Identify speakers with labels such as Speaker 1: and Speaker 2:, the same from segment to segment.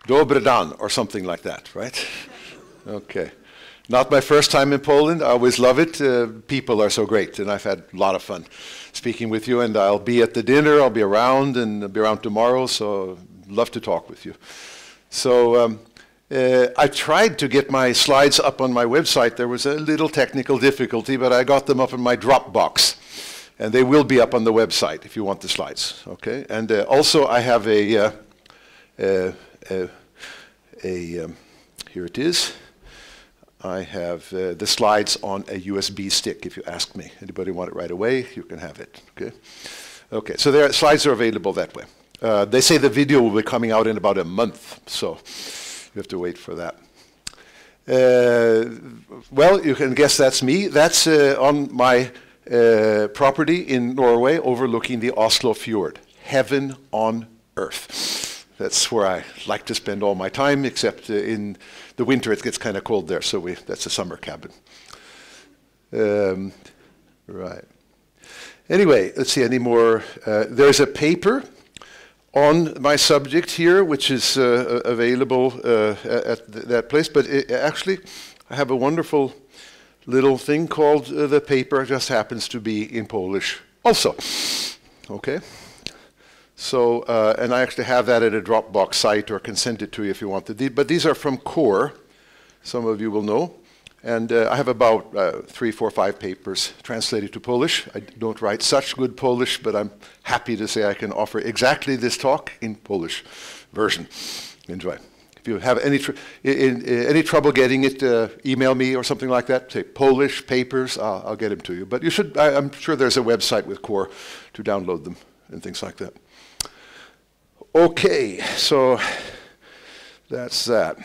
Speaker 1: Dobry dan, or something like that, right? Okay. Not my first time in Poland. I always love it. People are so great, and I've had a lot of fun speaking with you, and I'll be at the dinner. I'll be around, and I'll be around tomorrow, so love to talk with you. So I tried to get my slides up on my website. There was a little technical difficulty, but I got them up in my Dropbox, and they will be up on the website if you want the slides, okay? And also I have here it is. I have the slides on a USB stick, if you ask me. Anybody want it right away, you can have it, okay? Okay, so slides are available that way. They say the video will be coming out in about a month, so you have to wait for that. Well, you can guess that's me. That's on my property in Norway overlooking the Oslo Fjord. Heaven on earth. That's where I like to spend all my time, except in the winter it gets kind of cold there, so that's a summer cabin. Right. Anyway, let's see, any more? There's a paper on my subject here, which is available at that place, but actually I have a wonderful little thing called the paper. It just happens to be in Polish also, okay? So, and I actually have that at a Dropbox site, or can send it to you if you want to. But these are from Core, some of you will know. And I have about 3, 4, 5 papers translated to Polish. I don't write such good Polish, but I'm happy to say I can offer exactly this talk in Polish version. Enjoy. If you have any trouble getting it, email me or something like that. Say Polish papers, I'll get them to you. But you should, I'm sure there's a website with Core to download them and things like that. Okay, so that's that.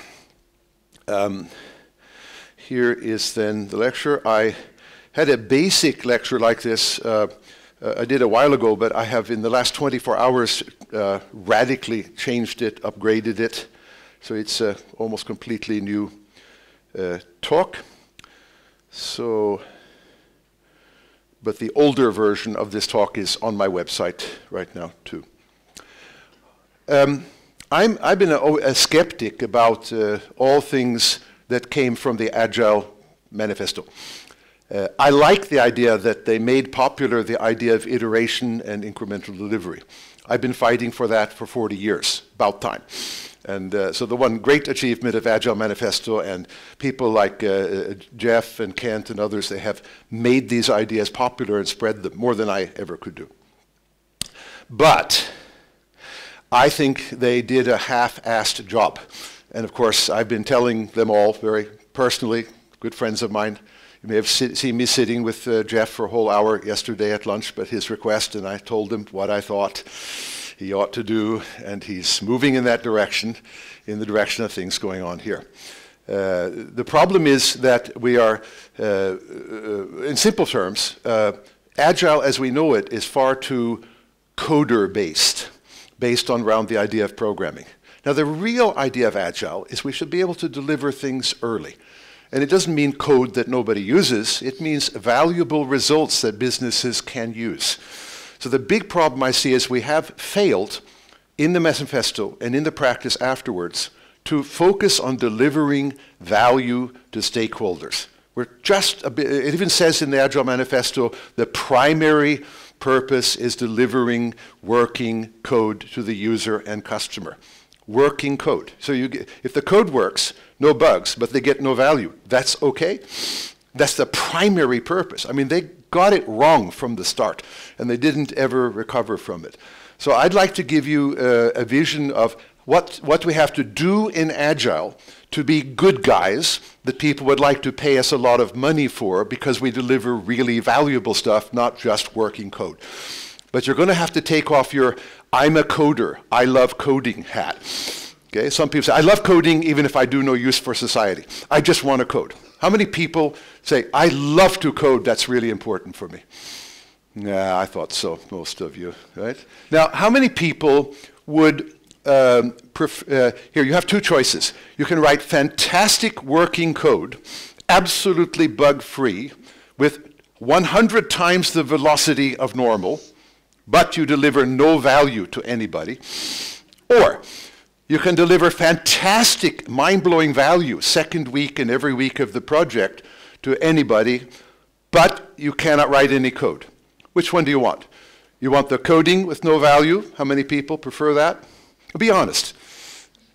Speaker 1: Here is then the lecture. I had a basic lecture like this I did a while ago, but I have in the last 24 hours radically changed it, upgraded it. So it's almost completely new talk. So, but the older version of this talk is on my website right now too. I've been a skeptic about all things that came from the Agile Manifesto. I like the idea that they made popular the idea of iteration and incremental delivery. I've been fighting for that for 40 years, about time. And so the one great achievement of Agile Manifesto, and people like Jeff and Kent and others, they have made these ideas popular and spread them more than I ever could do. But I think they did a half-assed job. And of course, I've been telling them all very personally, good friends of mine. You may have seen me sitting with Jeff for a whole hour yesterday at lunch, but his request, and I told him what I thought he ought to do, and he's moving in that direction, in the direction of things going on here. The problem is that we are, in simple terms, Agile as we know it is far too coder-based. Based on around the idea of programming. Now the real idea of Agile is we should be able to deliver things early. And it doesn't mean code that nobody uses, it means valuable results that businesses can use. So the big problem I see is we have failed in the manifesto and in the practice afterwards to focus on delivering value to stakeholders. We're just a bit, it even says in the Agile Manifesto, the primary purpose is delivering working code to the user and customer. Working code. So if the code works, no bugs, but they get no value, that's okay. That's the primary purpose. I mean, they got it wrong from the start, and they didn't ever recover from it. So I'd like to give you a vision of what we have to do in Agile to be good guys that people would like to pay us a lot of money for because we deliver really valuable stuff, not just working code. But you're going to have to take off your I'm a coder, I love coding hat. Okay? Some people say, I love coding even if I do no use for society. I just want to code. How many people say, I love to code, that's really important for me? Yeah, I thought so, most of you, right? Now, how many people would here, you have two choices. You can write fantastic working code, absolutely bug-free, with 100 times the velocity of normal, but you deliver no value to anybody. Or You can deliver fantastic, mind-blowing value second week and every week of the project to anybody, but you cannot write any code. Which one do you want? You want the coding with no value? How many people prefer that? Be honest.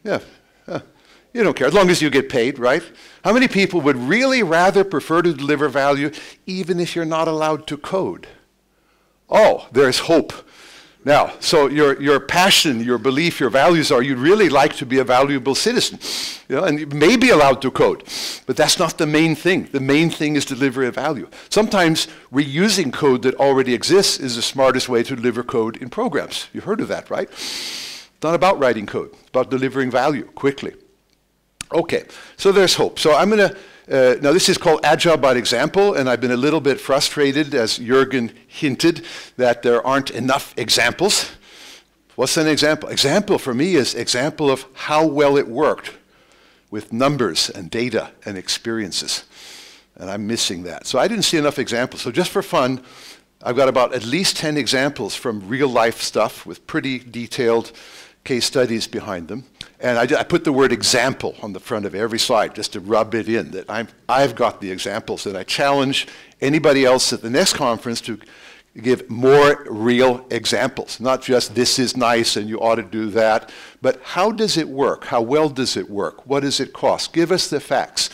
Speaker 1: Yeah. You don't care, as long as you get paid, right? How many people would really rather prefer to deliver value even if you're not allowed to code? Oh, there's hope. Now, so your passion, your belief, your values are you'd really like to be a valuable citizen, and you may be allowed to code, but that's not the main thing. The main thing is delivery of value. Sometimes reusing code that already exists is the smartest way to deliver code in programs. You've heard of that, right? It's not about writing code. It's about delivering value quickly. Okay, so there's hope. So I'm going to now this is called AgileByExample, and I've been a little bit frustrated, as Jürgen hinted, that there aren't enough examples. What's an example? Example for me is example of how well it worked with numbers and data and experiences. And I'm missing that. So I didn't see enough examples. So just for fun, I've got about at least 10 examples from real life stuff with pretty detailed case studies behind them. And I put the word example on the front of every slide just to rub it in that I've got the examples, and I challenge anybody else at the next conference to give more real examples, not just this is nice and you ought to do that, but how does it work? How well does it work? What does it cost? Give us the facts.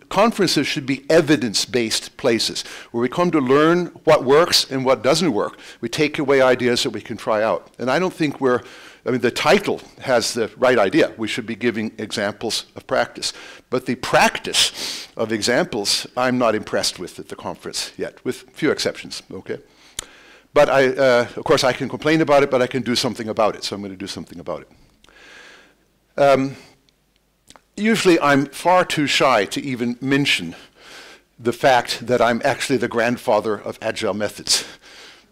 Speaker 1: Conferences should be evidence-based places where we come to learn what works and what doesn't work. We take away ideas that we can try out. And I don't think the title has the right idea. We should be giving examples of practice. But the practice of examples, I'm not impressed with at the conference yet, with few exceptions, okay? But of course, I can complain about it, but I can do something about it, so I'm going to do something about it. Usually, I'm far too shy to even mention the fact that I'm actually the grandfather of Agile methods,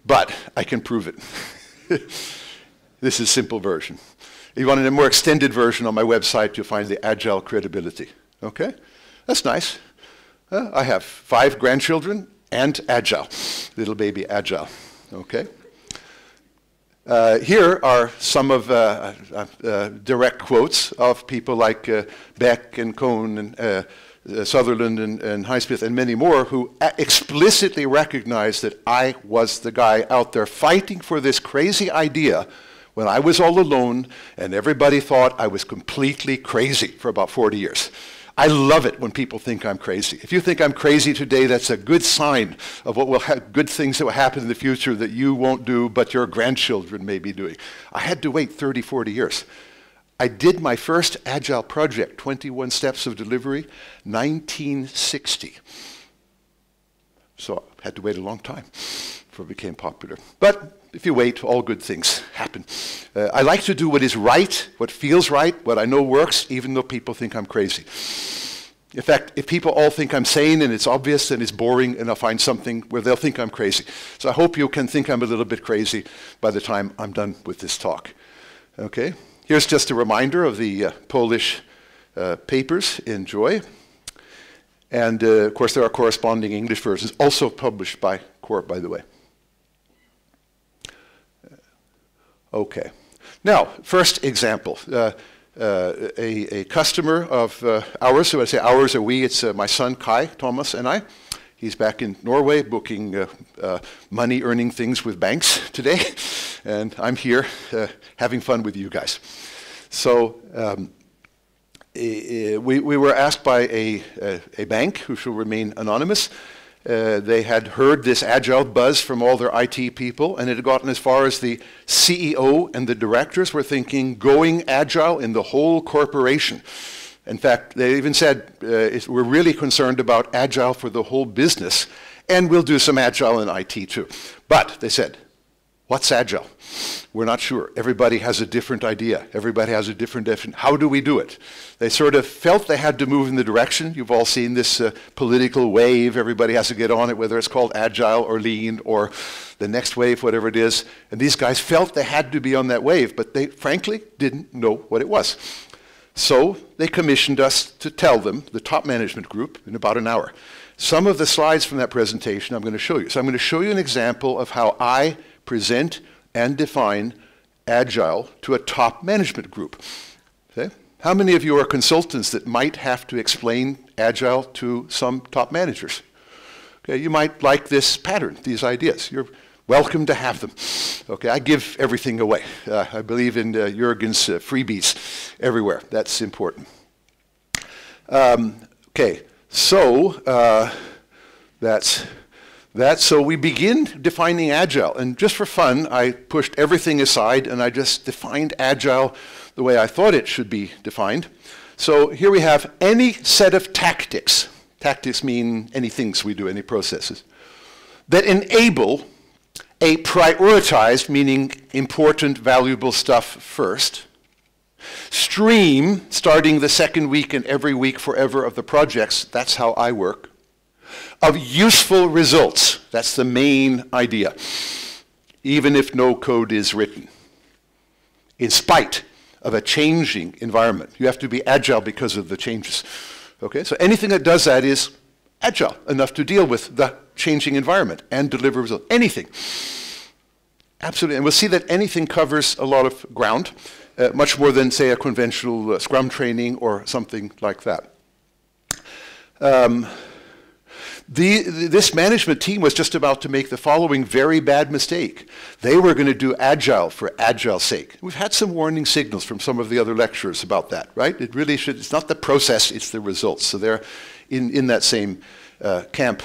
Speaker 1: but I can prove it. This is a simple version. If you want a more extended version on my website, you'll find the Agile credibility. Okay? That's nice. I have 5 grandchildren and Agile, little baby Agile. Okay? Here are some of direct quotes of people like Beck and Cohn and Sutherland and Highsmith and many more who explicitly recognized that I was the guy out there fighting for this crazy idea when I was all alone and everybody thought I was completely crazy for about 40 years. I love it when people think I'm crazy. If you think I'm crazy today, that's a good sign of what will good things that will happen in the future that you won't do, but your grandchildren may be doing. I had to wait 30, 40 years. I did my first Agile project, 21 Steps of Delivery, 1960. So I had to wait a long time before it became popular. But if you wait, all good things happen. I like to do what is right, what feels right, what I know works, even though people think I'm crazy. In fact, if people all think I'm sane and it's obvious and it's boring, and I'll find something where they'll think I'm crazy. So I hope you can think I'm a little bit crazy by the time I'm done with this talk. Okay? Here's just a reminder of the Polish papers. Enjoy. And of course, there are corresponding English versions, also published by Corp, by the way. Okay. Now, first example. A customer of ours, so I say ours or we, it's my son Kai, Thomas, and I. He's back in Norway booking money-earning things with banks today, and I'm here having fun with you guys. So we were asked by a bank, who shall remain anonymous. They had heard this Agile buzz from all their IT people, and it had gotten as far as the CEO and the directors were thinking going Agile in the whole corporation. In fact, they even said, we're really concerned about Agile for the whole business, and we'll do some Agile in IT too. But they said, what's Agile? We're not sure. Everybody has a different idea. Everybody has a different definition. How do we do it? They sort of felt they had to move in the direction. You've all seen this political wave. Everybody has to get on it, whether it's called Agile or Lean or the next wave, whatever it is. And these guys felt they had to be on that wave, but they frankly didn't know what it was. So they commissioned us to tell them, the top management group, in about an hour. Some of the slides from that presentation I'm going to show you. So I'm going to show you an example of how I present and define Agile to a top management group. Okay? How many of you are consultants that might have to explain Agile to some top managers? Okay, you might like this pattern, these ideas. You're welcome to have them. Okay, I give everything away. I believe in Jürgen's freebies everywhere. That's important. Okay, so that's that. So we begin defining Agile. And just for fun, I pushed everything aside and I just defined Agile the way I thought it should be defined. So here we have any set of tactics. Tactics mean any things we do, any processes, that enable a prioritized, meaning important, valuable stuff first, stream starting the second week and every week forever of the projects, that's how I work, of useful results, that's the main idea, even if no code is written, in spite of a changing environment. You have to be agile because of the changes. Okay, so anything that does that is agile enough to deal with the changing environment and deliver results. Anything. Absolutely. And we'll see that anything covers a lot of ground, much more than, say, a conventional Scrum training or something like that. This management team was just about to make the following very bad mistake. They were going to do Agile for Agile's sake. We've had some warning signals from some of the other lecturers about that, right? It really should, it's not the process, it's the results. So they're in that same camp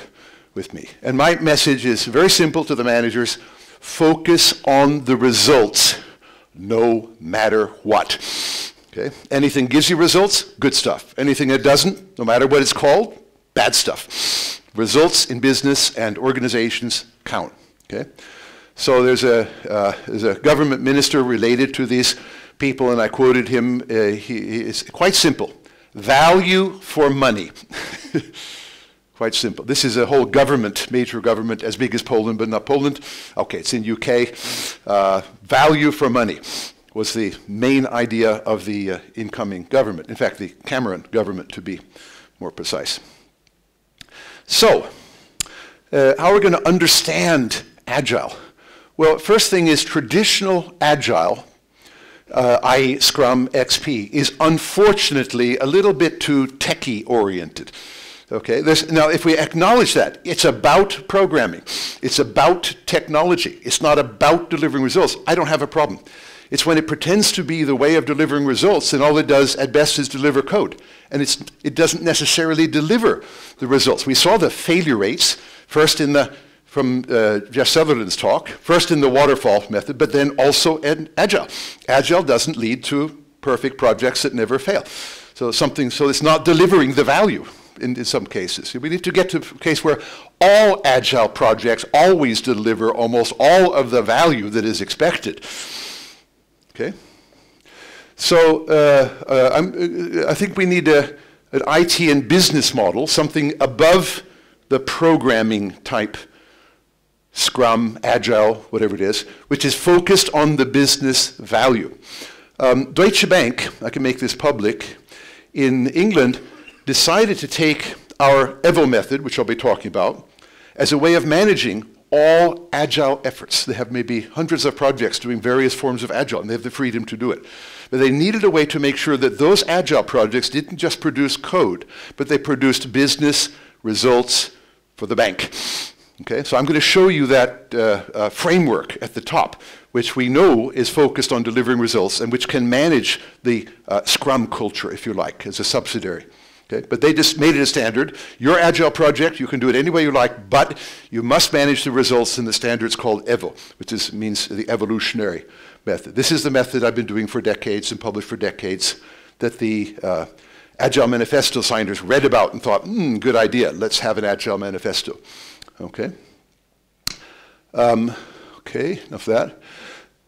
Speaker 1: with me. And my message is very simple to the managers: focus on the results, no matter what. Okay? Anything gives you results, good stuff. Anything that doesn't, no matter what it's called, bad stuff. Results in business and organizations count. Okay? So there's a government minister related to these people, and I quoted him. It's quite simple. Value for money. Quite simple. This is a whole government, major government, as big as Poland, but not Poland. Okay, it's in UK. Value for money was the main idea of the incoming government. In fact, the Cameron government, to be more precise. So, how are we going to understand Agile? Well, first thing is traditional Agile, i.e. Scrum XP, is unfortunately a little bit too techie-oriented. Okay, now if we acknowledge that, it's about programming, it's about technology, it's not about delivering results, I don't have a problem. It's when it pretends to be the way of delivering results, and all it does at best is deliver code. And it doesn't necessarily deliver the results. We saw the failure rates, first from Jeff Sutherland's talk, first in the waterfall method, but then also in Agile. Agile doesn't lead to perfect projects that never fail. So it's not delivering the value in some cases. We need to get to a case where all Agile projects always deliver almost all of the value that is expected. Okay? So I think we need an IT and business model, something above the programming type, Scrum, Agile, whatever it is, which is focused on the business value. Deutsche Bank, I can make this public, in England decided to take our EVO method, which I'll be talking about, as a way of managing all Agile efforts. They have maybe hundreds of projects doing various forms of Agile, and they have the freedom to do it. But they needed a way to make sure that those Agile projects didn't just produce code, but they produced business results for the bank. Okay, so I'm going to show you that framework at the top, which we know is focused on delivering results and which can manage the Scrum culture, if you like, as a subsidiary. Okay? But they just made it a standard. Your Agile project, you can do it any way you like, but you must manage the results in the standards called EVO, which means the evolutionary method. This is the method I've been doing for decades and published for decades, that the Agile Manifesto signers read about and thought, good idea, let's have an Agile Manifesto. Okay. Okay, enough of that.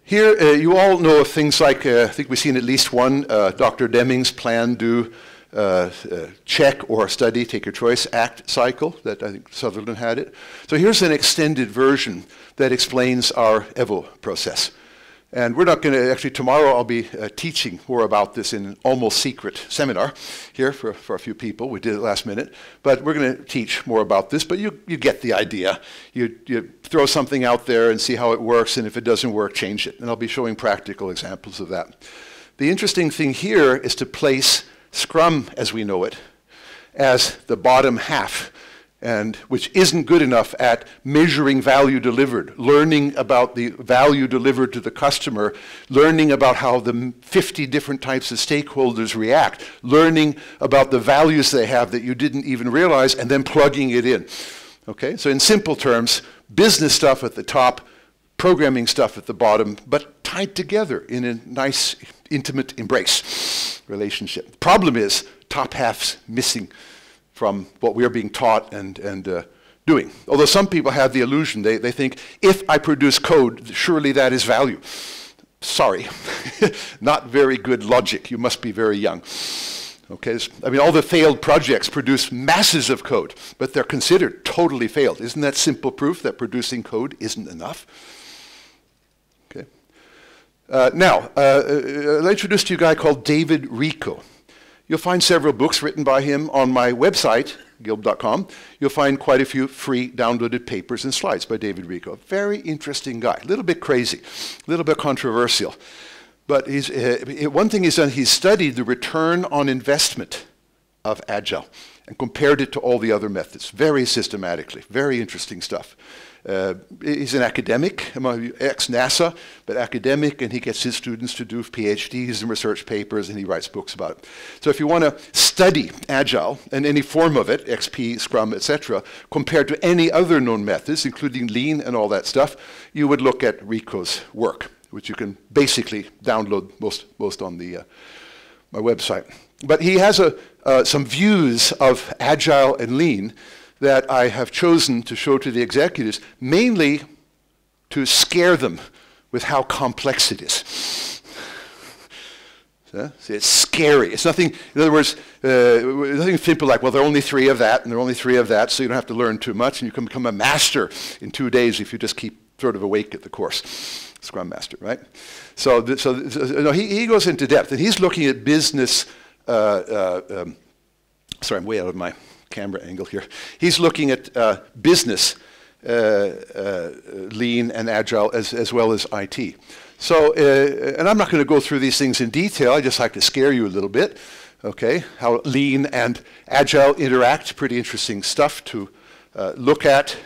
Speaker 1: Here, you all know of things like, I think we've seen at least one, Dr. Deming's plan, do, check or study, take your choice, act cycle, that I think Sutherland had it. So here's an extended version that explains our EVO process. And we're not going to, actually tomorrow I'll be teaching more about this in an almost secret seminar here for a few people. We did it last minute. But we're going to teach more about this, but you get the idea. You throw something out there and see how it works, and if it doesn't work, change it. And I'll be showing practical examples of that. The interesting thing here is to place Scrum as we know it as the bottom half, and which isn't good enough at measuring value delivered, learning about the value delivered to the customer, learning about how the 50 different types of stakeholders react, learning about the values they have that you didn't even realize, and then plugging it in. Okay, so in simple terms, business stuff at the top, programming stuff at the bottom, but tied together in a nice, intimate embrace relationship. The problem is top half's missing from what we are being taught and doing. Although some people have the illusion, they think, if I produce code, surely that is value. Sorry, not very good logic. You must be very young. Okay, I mean, all the failed projects produce masses of code, but they're considered totally failed. Isn't that simple proof that producing code isn't enough? Okay. Now, I'll introduce to you a guy called David Rico. You'll find several books written by him on my website, Gilb.com. You'll find quite a few free downloaded papers and slides by David Rico. Very interesting guy, a little bit crazy, a little bit controversial. But one thing he's done, he's studied the return on investment of Agile and compared it to all the other methods, very systematically, very interesting stuff. He's an academic, ex-NASA, but academic, and he gets his students to do PhDs and research papers, and he writes books about it. So if you want to study Agile and any form of it, XP, Scrum, etc., compared to any other known methods, including Lean and all that stuff, you would look at Rico's work, which you can basically download most on the my website. But he has some views of Agile and Lean that I have chosen to show to the executives, mainly to scare them with how complex it is. See, it's scary. It's nothing, in other words, nothing simple like, well, there are only 3 of that, and there are only 3 of that, so you don't have to learn too much, and you can become a master in 2 days if you just keep sort of awake at the course. Scrum Master, right? So no, he goes into depth, and he's looking at business, sorry, I'm way out of my camera angle here. He's looking at business, Lean and Agile, as well as IT. So, and I'm not going to go through these things in detail, I just like to scare you a little bit, okay? How Lean and Agile interact, pretty interesting stuff to look at.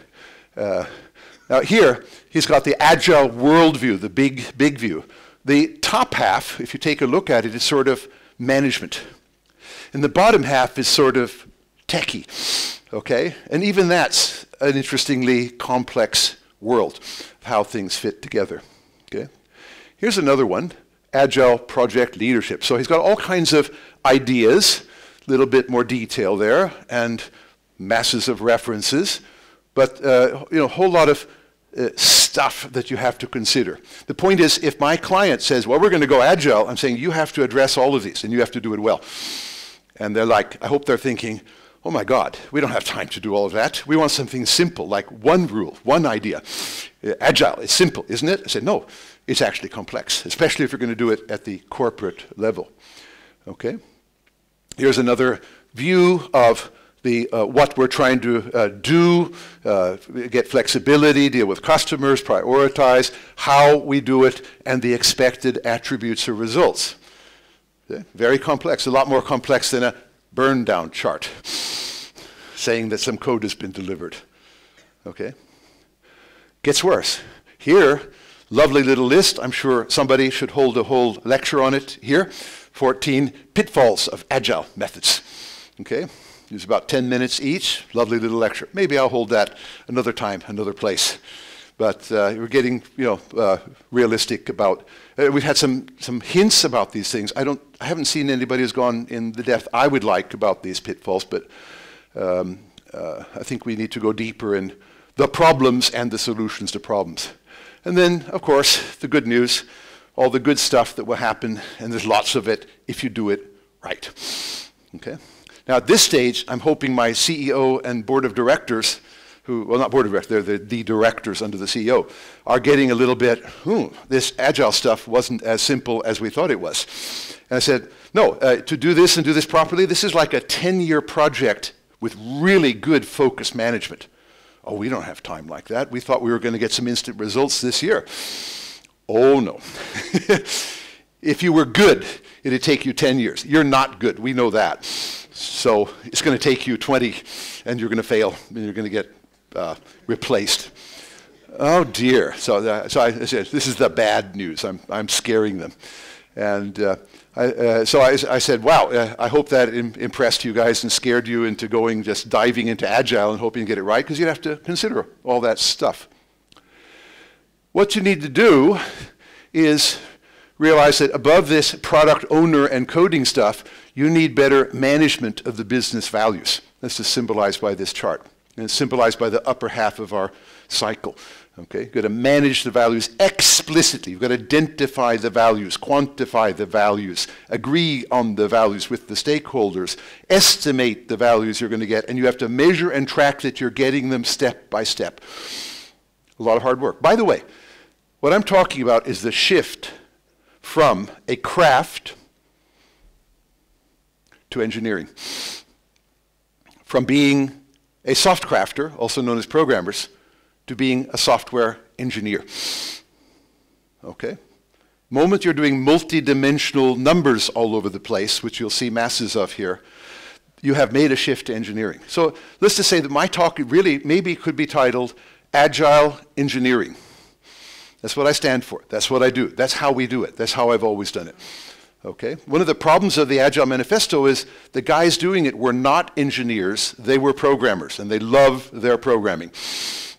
Speaker 1: Now here, he's got the Agile worldview, the big view. The top half, if you take a look at it, is sort of management. And the bottom half is sort of techie, okay? And even that's an interestingly complex world of how things fit together, okay? Here's another one, Agile Project Leadership. So he's got all kinds of ideas, a little bit more detail there, and masses of references, but you know, a whole lot of stuff that you have to consider. The point is, if my client says, well, we're going to go Agile, I'm saying you have to address all of these, and you have to do it well. And they're like, I hope they're thinking, oh my God, we don't have time to do all of that. We want something simple, like one rule, one idea. Agile, it's simple, isn't it? I said, no, it's actually complex, especially if you're going to do it at the corporate level. Okay? Here's another view of the what we're trying to do, get flexibility, deal with customers, prioritize, how we do it, and the expected attributes or results. Okay? Very complex, a lot more complex than a burn down chart saying that some code has been delivered. Okay? Gets worse. Here, lovely little list. I'm sure somebody should hold a whole lecture on it here. 14 pitfalls of Agile methods. Okay? It's about 10 minutes each. Lovely little lecture. Maybe I'll hold that another time, another place. But we're getting, you know, realistic about. We've had some hints about these things. I haven't seen anybody who's gone in the depth I would like about these pitfalls, but I think we need to go deeper in the problems and the solutions to problems. And then, of course, the good news, all the good stuff that will happen, and there's lots of it if you do it right. Okay. Now, at this stage, I'm hoping my CEO and board of directors who, well, not board of directors, they're the directors under the CEO, are getting a little bit, this Agile stuff wasn't as simple as we thought it was. And I said, no, to do this and do this properly, this is like a 10-year project with really good focus management. Oh, we don't have time like that. We thought we were going to get some instant results this year. Oh, no. If you were good, it'd take you 10 years. You're not good. We know that. So it's going to take you 20, and you're going to fail, and you're going to get replaced. Oh, dear. So I said, this is the bad news. I'm scaring them. And so I said, wow, I hope that impressed you guys and scared you into going, just diving into Agile and hoping to get it right, because you'd have to consider all that stuff. What you need to do is realize that above this product owner and coding stuff, you need better management of the business values. This is symbolized by this chart. And it's symbolized by the upper half of our cycle. Okay, you've got to manage the values explicitly. You've got to identify the values, quantify the values, agree on the values with the stakeholders, estimate the values you're going to get, and you have to measure and track that you're getting them step by step. A lot of hard work. By the way, what I'm talking about is the shift from a craft to engineering. From being a soft crafter, also known as programmers, to being a software engineer. Okay? Moment you're doing multi-dimensional numbers all over the place, which you'll see masses of here, you have made a shift to engineering. So let's just say that my talk really maybe could be titled Agile Engineering. That's what I stand for. That's what I do. That's how we do it. That's how I've always done it. Okay? One of the problems of the Agile Manifesto is the guys doing it were not engineers, they were programmers, and they love their programming.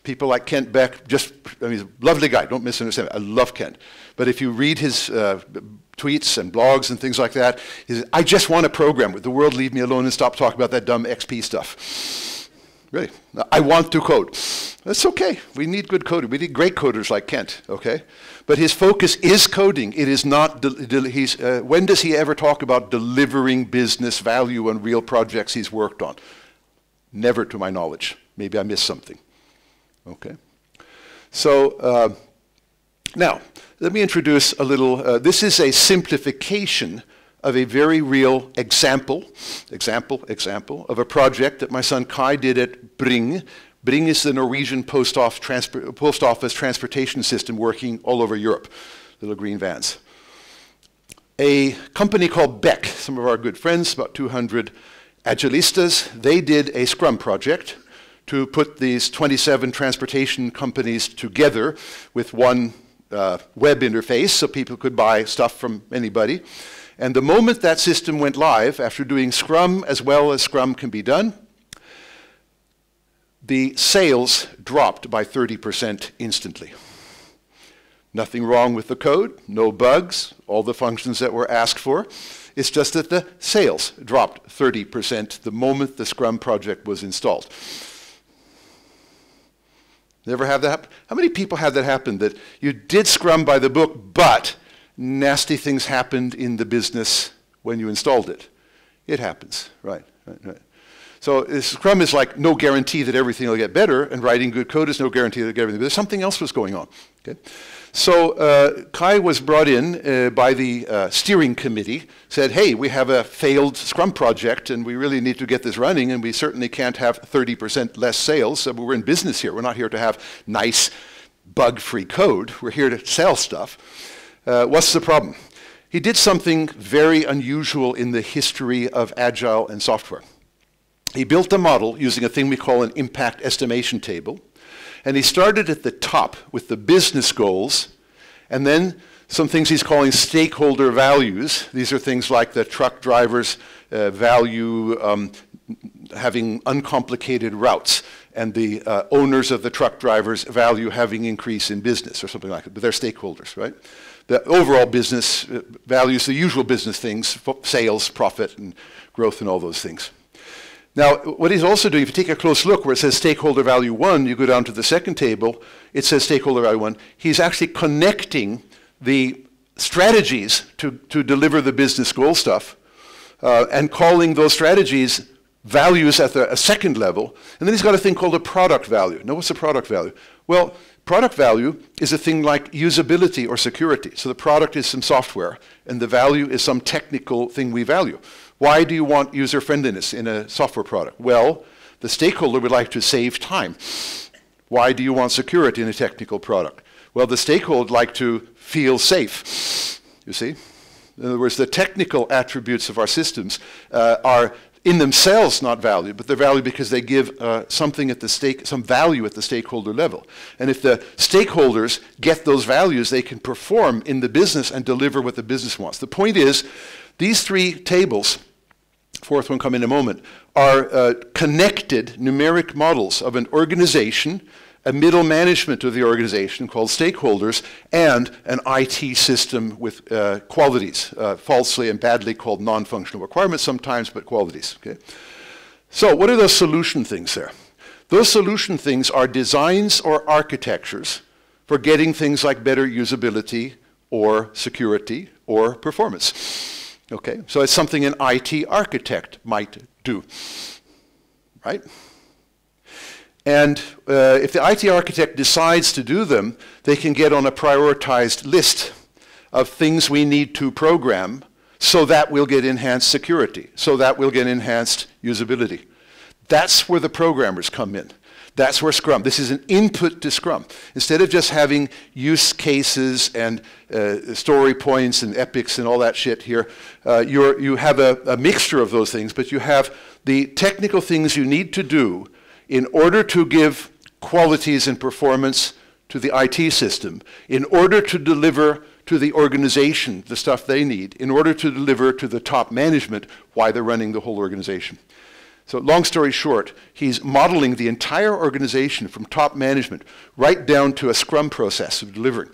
Speaker 1: People like Kent Beck, he's a lovely guy, don't misunderstand me. I love Kent. But if you read his tweets and blogs and things like that, he says, I just want to program. Would the world leave me alone and stop talking about that dumb XP stuff? Really? I want to code. That's okay. We need good coders. We need great coders like Kent, okay? But his focus is coding. It is not, when does he ever talk about delivering business value on real projects he's worked on? Never to my knowledge. Maybe I missed something. Okay. So now, let me introduce a little, this is a simplification of a very real example of a project that my son Kai did at Bring. Bring is the Norwegian post office transportation system working all over Europe, little green vans. A company called Beck, some of our good friends, about 200 Agilistas, they did a Scrum project to put these 27 transportation companies together with one web interface so people could buy stuff from anybody. And the moment that system went live, after doing Scrum as well as Scrum can be done, the sales dropped by 30% instantly. Nothing wrong with the code, no bugs, all the functions that were asked for. It's just that the sales dropped 30% the moment the Scrum project was installed. Never have that happen? How many people had that happen, that you did Scrum by the book, but nasty things happened in the business when you installed it? It happens, right. So Scrum is like no guarantee that everything will get better, and writing good code is no guarantee that everything. But there's something else was going on. Okay? So Kai was brought in by the steering committee, said, hey, we have a failed Scrum project, and we really need to get this running, and we certainly can't have 30% less sales. So we're in business here. We're not here to have nice, bug-free code. We're here to sell stuff. What's the problem? He did something very unusual in the history of Agile and software. He built a model using a thing we call an impact estimation table. And he started at the top with the business goals, and then some things he's calling stakeholder values. These are things like the truck drivers value having uncomplicated routes, and the owners of the truck drivers value having increase in business, or something like that. But they're stakeholders, right? The overall business values the usual business things, sales, profit, and growth, and all those things. Now, what he's also doing, if you take a close look where it says stakeholder value 1, you go down to the second table, it says stakeholder value 1. He's actually connecting the strategies to deliver the business goal stuff and calling those strategies values at a second level, and then he's got a thing called a product value. Now, what's a product value? Well, product value is a thing like usability or security. So the product is some software, and the value is some technical thing we value. Why do you want user-friendliness in a software product? Well, the stakeholder would like to save time. Why do you want security in a technical product? Well, the stakeholder would like to feel safe, you see? In other words, the technical attributes of our systems are in themselves not valued, but they're valued because they give something at the some value at the stakeholder level. And if the stakeholders get those values, they can perform in the business and deliver what the business wants. The point is, these three tables, fourth one come in a moment, are connected numeric models of an organization, a middle management of the organization called stakeholders, and an IT system with qualities, falsely and badly called non-functional requirements sometimes, but qualities. Okay? So what are those solution things there? Those solution things are designs or architectures for getting things like better usability or security or performance. Okay? So it's something an IT architect might do, right? And if the IT architect decides to do them, they can get on a prioritized list of things we need to program so that we'll get enhanced security, so that we'll get enhanced usability. That's where the programmers come in. That's where Scrum, this is an input to Scrum. Instead of just having use cases and story points and epics and all that shit here, you have a mixture of those things, but you have the technical things you need to do in order to give qualities and performance to the IT system, in order to deliver to the organization the stuff they need, in order to deliver to the top management why they're running the whole organization. So long story short, he's modeling the entire organization from top management right down to a Scrum process of delivering.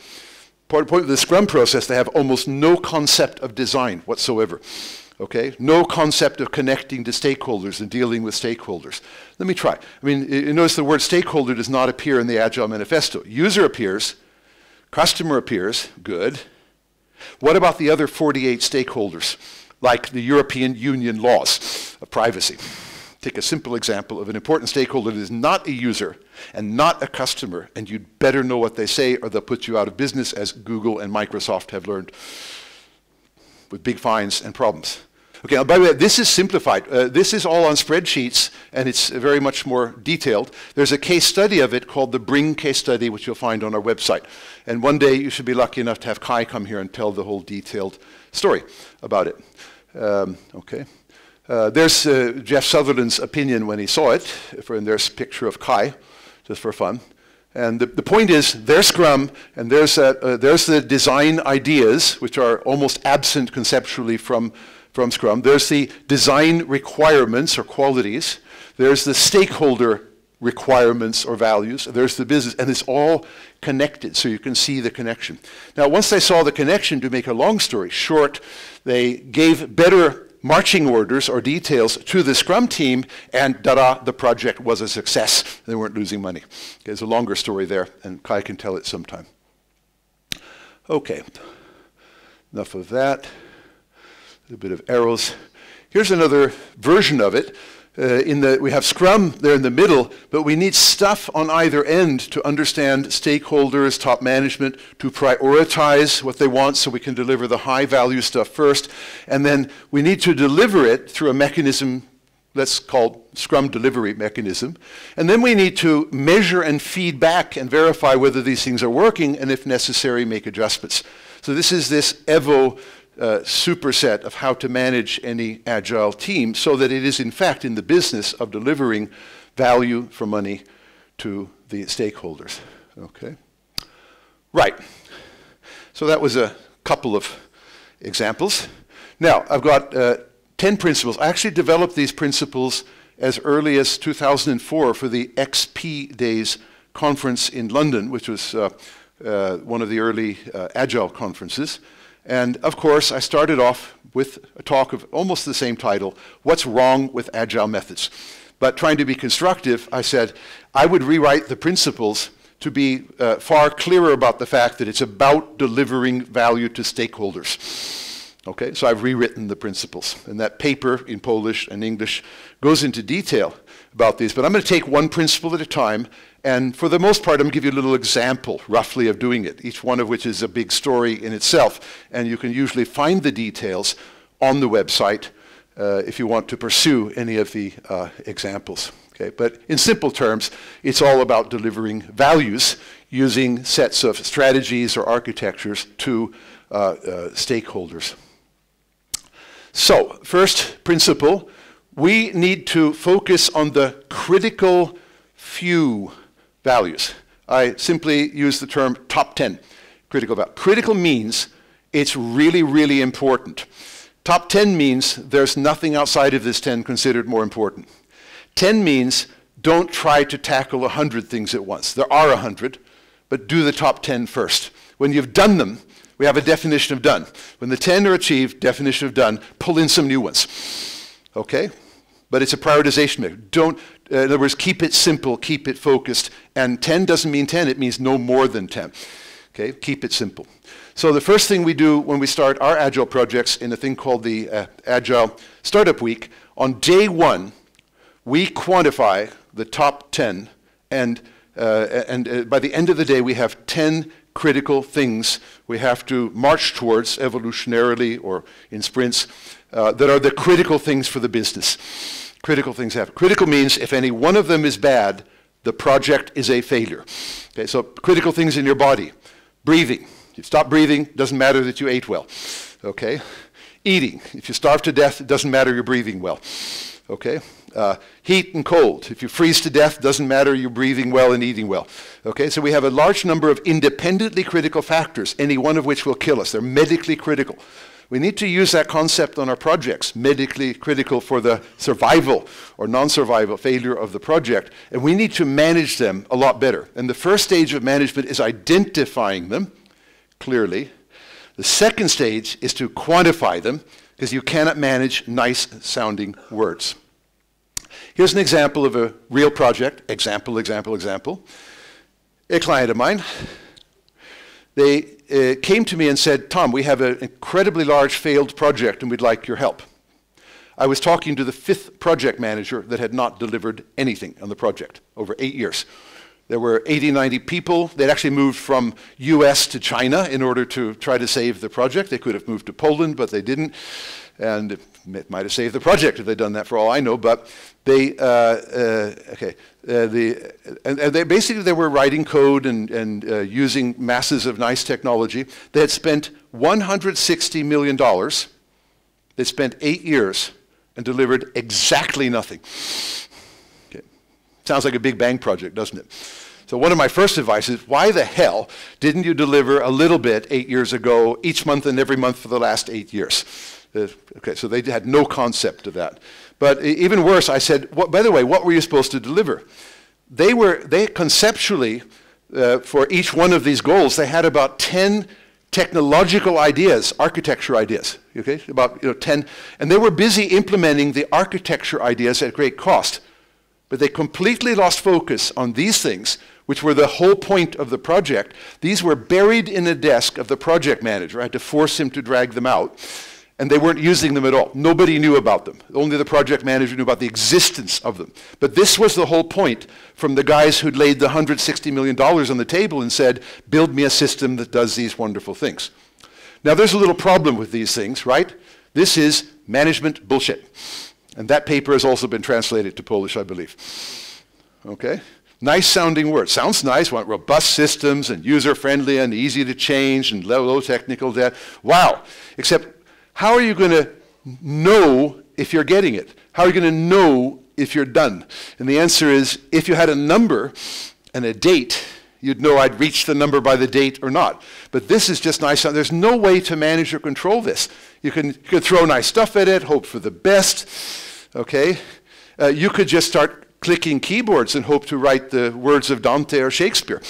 Speaker 1: Point of the Scrum process, they have almost no concept of design whatsoever. Okay? No concept of connecting to stakeholders and dealing with stakeholders. Let me try. I mean, you notice the word stakeholder does not appear in the Agile Manifesto. User appears, customer appears, good. What about the other 48 stakeholders, like the European Union laws of privacy? Take a simple example of an important stakeholder that is not a user and not a customer, and you'd better know what they say or they'll put you out of business, as Google and Microsoft have learned, with big fines and problems. Okay, now, by the way, this is simplified. This is all on spreadsheets, and it's very much more detailed. There's a case study of it called the Bring case study, which you'll find on our website. And one day you should be lucky enough to have Kai come here and tell the whole detailed story about it. Okay. There's Jeff Sutherland's opinion when he saw it, and there's a picture of Kai, just for fun. And the point is, there's Scrum, and there's the design ideas, which are almost absent conceptually from Scrum. There's the design requirements or qualities. There's the stakeholder requirements or values. There's the business, and it's all connected, so you can see the connection. Now, once they saw the connection, to make a long story short, they gave better marching orders or details to the Scrum team, and ta-da, the project was a success. They weren't losing money. Okay, there's a longer story there, and Kai can tell it sometime. Okay, enough of that. A bit of arrows. Here's another version of it. We have Scrum there in the middle, but we need stuff on either end to understand stakeholders, top management, to prioritize what they want so we can deliver the high value stuff first. And then we need to deliver it through a mechanism that's called Scrum delivery mechanism. And then we need to measure and feed back and verify whether these things are working, and if necessary, make adjustments. So this is this EVO superset of how to manage any agile team so that it is in fact in the business of delivering value for money to the stakeholders. Okay, right. So that was a couple of examples. Now I've got 10 principles. I actually developed these principles as early as 2004 for the XP Days conference in London, which was one of the early Agile conferences. And of course, I started off with a talk of almost the same title, What's Wrong with Agile Methods? But trying to be constructive, I said I would rewrite the principles to be far clearer about the fact that it's about delivering value to stakeholders. Okay, so I've rewritten the principles. And that paper in Polish and English goes into detail about these. But I'm going to take one principle at a time. And for the most part, I'm going to give you a little example, roughly, of doing it, each one of which is a big story in itself. And you can usually find the details on the website if you want to pursue any of the examples. Okay? But in simple terms, it's all about delivering values using sets of strategies or architectures to stakeholders. So, first principle, we need to focus on the critical few values. I simply use the term top 10 critical value. Critical means it's really, really important. Top 10 means there's nothing outside of this 10 considered more important. 10 means don't try to tackle 100 things at once. There are 100, but do the top 10 first. When you've done them, we have a definition of done. When the 10 are achieved, definition of done, pull in some new ones. Okay? But it's a prioritization measure. Don't, in other words, keep it simple, keep it focused. And 10 doesn't mean 10, it means no more than 10. Okay? Keep it simple. So the first thing we do when we start our Agile projects in a thing called the Agile Startup Week, on day 1, we quantify the top 10, and by the end of the day, we have 10 critical things we have to march towards evolutionarily or in sprints that are the critical things for the business. Critical things happen. Critical means if any one of them is bad, the project is a failure. Okay, so critical things in your body. Breathing. If you stop breathing, it doesn't matter that you ate well. Okay? Eating. If you starve to death, it doesn't matter you're breathing well. Okay? Heat and cold. If you freeze to death, doesn't matter you're breathing well and eating well. Okay, so we have a large number of independently critical factors, any one of which will kill us. They're medically critical. We need to use that concept on our projects, medically critical for the survival or non-survival failure of the project, and we need to manage them a lot better. And the first stage of management is identifying them clearly. The second stage is to quantify them, because you cannot manage nice-sounding words. Here's an example of a real project. Example. A client of mine, they came to me and said, Tom, we have an incredibly large failed project and we'd like your help. I was talking to the 5th project manager that had not delivered anything on the project over 8 years. There were 80, 90 people. They'd actually moved from US to China in order to try to save the project. They could have moved to Poland, but they didn't. And it might have saved the project if they'd done that for all I know, but they, they basically they were writing code and using masses of nice technology. They had spent $160 million. They spent 8 years and delivered exactly nothing. Okay. Sounds like a Big Bang project, doesn't it? So one of my first advice is, why the hell didn't you deliver a little bit 8 years ago, each month and every month for the last 8 years? Okay, so they had no concept of that. But even worse, I said, by the way, what were you supposed to deliver? They conceptually, for each one of these goals, they had about 10 technological ideas, architecture ideas, okay, about 10, and they were busy implementing the architecture ideas at great cost. But they completely lost focus on these things, which were the whole point of the project. These were buried in a desk of the project manager. I had to force him to drag them out. And they weren't using them at all. Nobody knew about them. Only the project manager knew about the existence of them. But this was the whole point from the guys who'd laid the $160 million on the table and said, build me a system that does these wonderful things. Now there's a little problem with these things, right? This is management bullshit. And that paper has also been translated to Polish, I believe. Okay? Nice sounding words. Sounds nice. Want robust systems and user-friendly and easy to change and low technical debt. Wow. Except, how are you going to know if you're getting it? How are you going to know if you're done? And the answer is, if you had a number and a date, you'd know I'd reached the number by the date or not. But this is just nice. There's no way to manage or control this. You can throw nice stuff at it, hope for the best. Okay? You could just start clicking keyboards and hope to write the words of Dante or Shakespeare.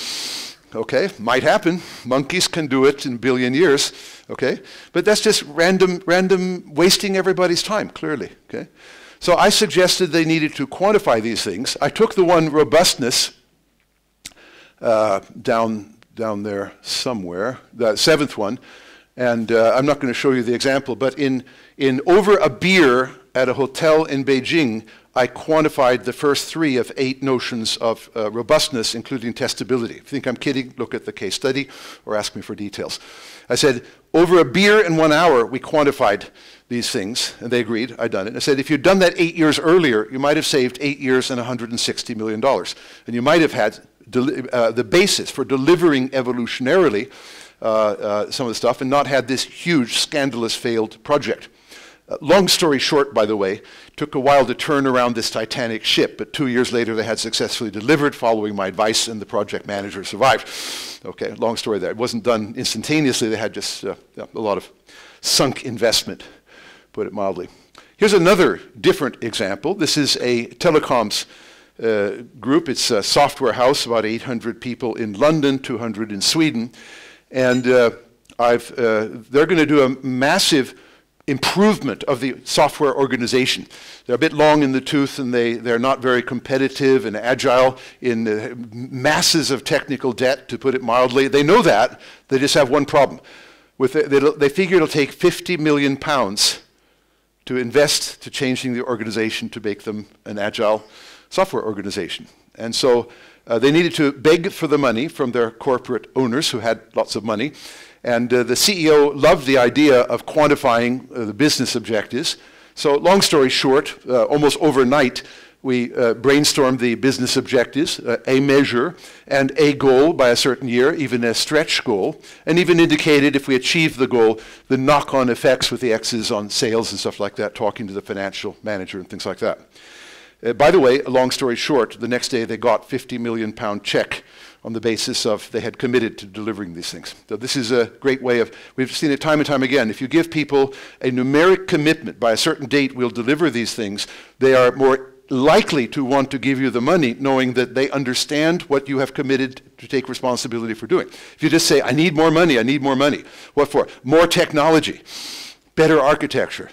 Speaker 1: Okay? Might happen. Monkeys can do it in a billion years. Okay? But that's just random wasting everybody's time, clearly. Okay? So I suggested they needed to quantify these things. I took the one robustness down there somewhere, the 7th one, And I'm not going to show you the example, but in over a beer at a hotel in Beijing, I quantified the first 3 of 8 notions of robustness, including testability. If you think I'm kidding, look at the case study or ask me for details. I said, over a beer in 1 hour, we quantified these things, and they agreed, I'd done it. I said, if you'd done that 8 years earlier, you might have saved 8 years and $160 million. And you might have had the basis for delivering evolutionarily some of the stuff and not had this huge, scandalous, failed project. Long story short, by the way, took a while to turn around this Titanic ship, but 2 years later they had successfully delivered following my advice, and the project manager survived. Okay, long story there. It wasn't done instantaneously. They had just a lot of sunk investment, put it mildly. Here's another different example. This is a telecoms group. It's a software house, about 800 people in London, 200 in Sweden. And they're going to do a massive improvement of the software organization. They're a bit long in the tooth, and they're not very competitive and agile in masses of technical debt, to put it mildly. They know that. They just have one problem. They figure it'll take £50 million to invest to changing the organization to make them an agile software organization. And so they needed to beg for the money from their corporate owners who had lots of money. And the CEO loved the idea of quantifying the business objectives. So long story short, almost overnight, we brainstormed the business objectives, a measure, and a goal by a certain year, even a stretch goal, and even indicated, if we achieved the goal, the knock-on effects with the X's on sales and stuff like that, talking to the financial manager and things like that. By the way, long story short, the next day they got £50 million check on the basis of they had committed to delivering these things. So this is a great way of, we've seen it time and time again, if you give people a numeric commitment, by a certain date we'll deliver these things, they are more likely to want to give you the money, knowing that they understand what you have committed to take responsibility for doing. If you just say, I need more money, I need more money. What for? More technology, better architecture.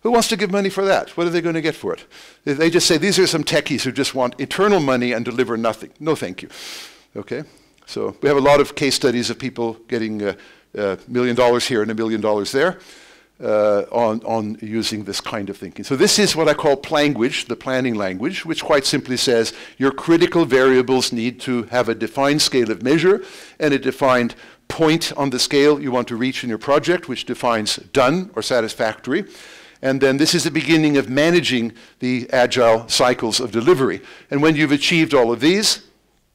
Speaker 1: Who wants to give money for that? What are they going to get for it? They just say, these are some techies who just want eternal money and deliver nothing. No, thank you. Okay? So we have a lot of case studies of people getting $1 million here and $1 million there on using this kind of thinking. So this is what I call planguage, the planning language, which quite simply says your critical variables need to have a defined scale of measure and a defined point on the scale you want to reach in your project, which defines done or satisfactory. And then this is the beginning of managing the agile cycles of delivery. And when you've achieved all of these,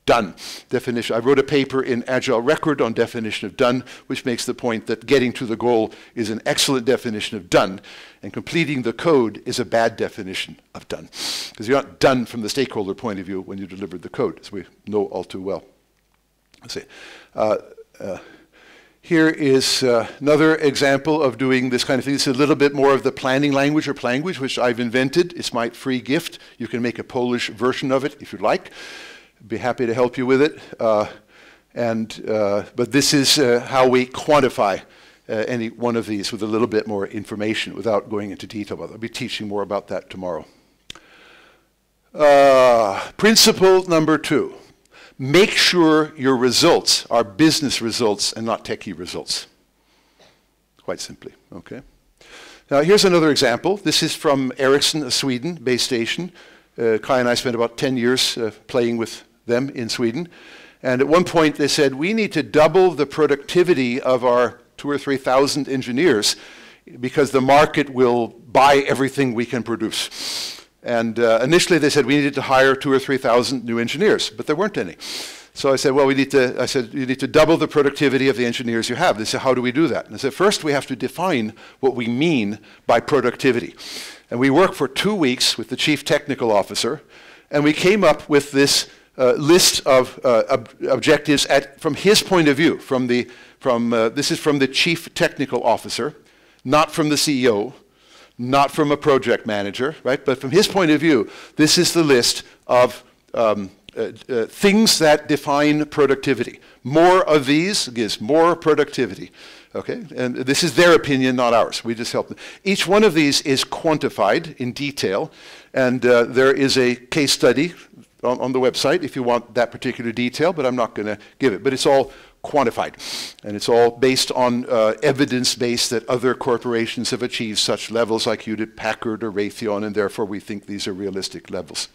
Speaker 1: done. Definition. I wrote a paper in Agile Record on definition of done, which makes the point that getting to the goal is an excellent definition of done, and completing the code is a bad definition of done. Because you're not done from the stakeholder point of view when you delivered the code, as we know all too well. Let's see. Here is another example of doing this kind of thing. This is a little bit more of the planning language or planguage, which I've invented. It's my free gift. You can make a Polish version of it if you'd like. I'd be happy to help you with it. But this is how we quantify any one of these with a little bit more information without going into detail about it. I'll be teaching more about that tomorrow. Principle number 2. Make sure your results are business results and not techie results. Quite simply, okay? Now here's another example. This is from Ericsson, Sweden, base station. Kai and I spent about 10 years playing with them in Sweden. And at one point they said, we need to double the productivity of our 2,000 or 3,000 engineers because the market will buy everything we can produce. And initially they said we needed to hire 2,000 or 3,000 new engineers, but there weren't any. So I said, well, I said, you need to double the productivity of the engineers you have. They said, how do we do that? And I said, first we have to define what we mean by productivity. And we worked for 2 weeks with the chief technical officer, and we came up with this list of objectives from his point of view. This is from the chief technical officer, not from the CEO, not from a project manager, right? But from his point of view, this is the list of things that define productivity. More of these gives more productivity, okay? And this is their opinion, not ours. We just help them. Each one of these is quantified in detail, and there is a case study on the website if you want that particular detail, but I'm not going to give it. But it's all quantified. And it's all based on evidence-based that other corporations have achieved such levels like Hewlett-Packard or Raytheon, and therefore we think these are realistic levels.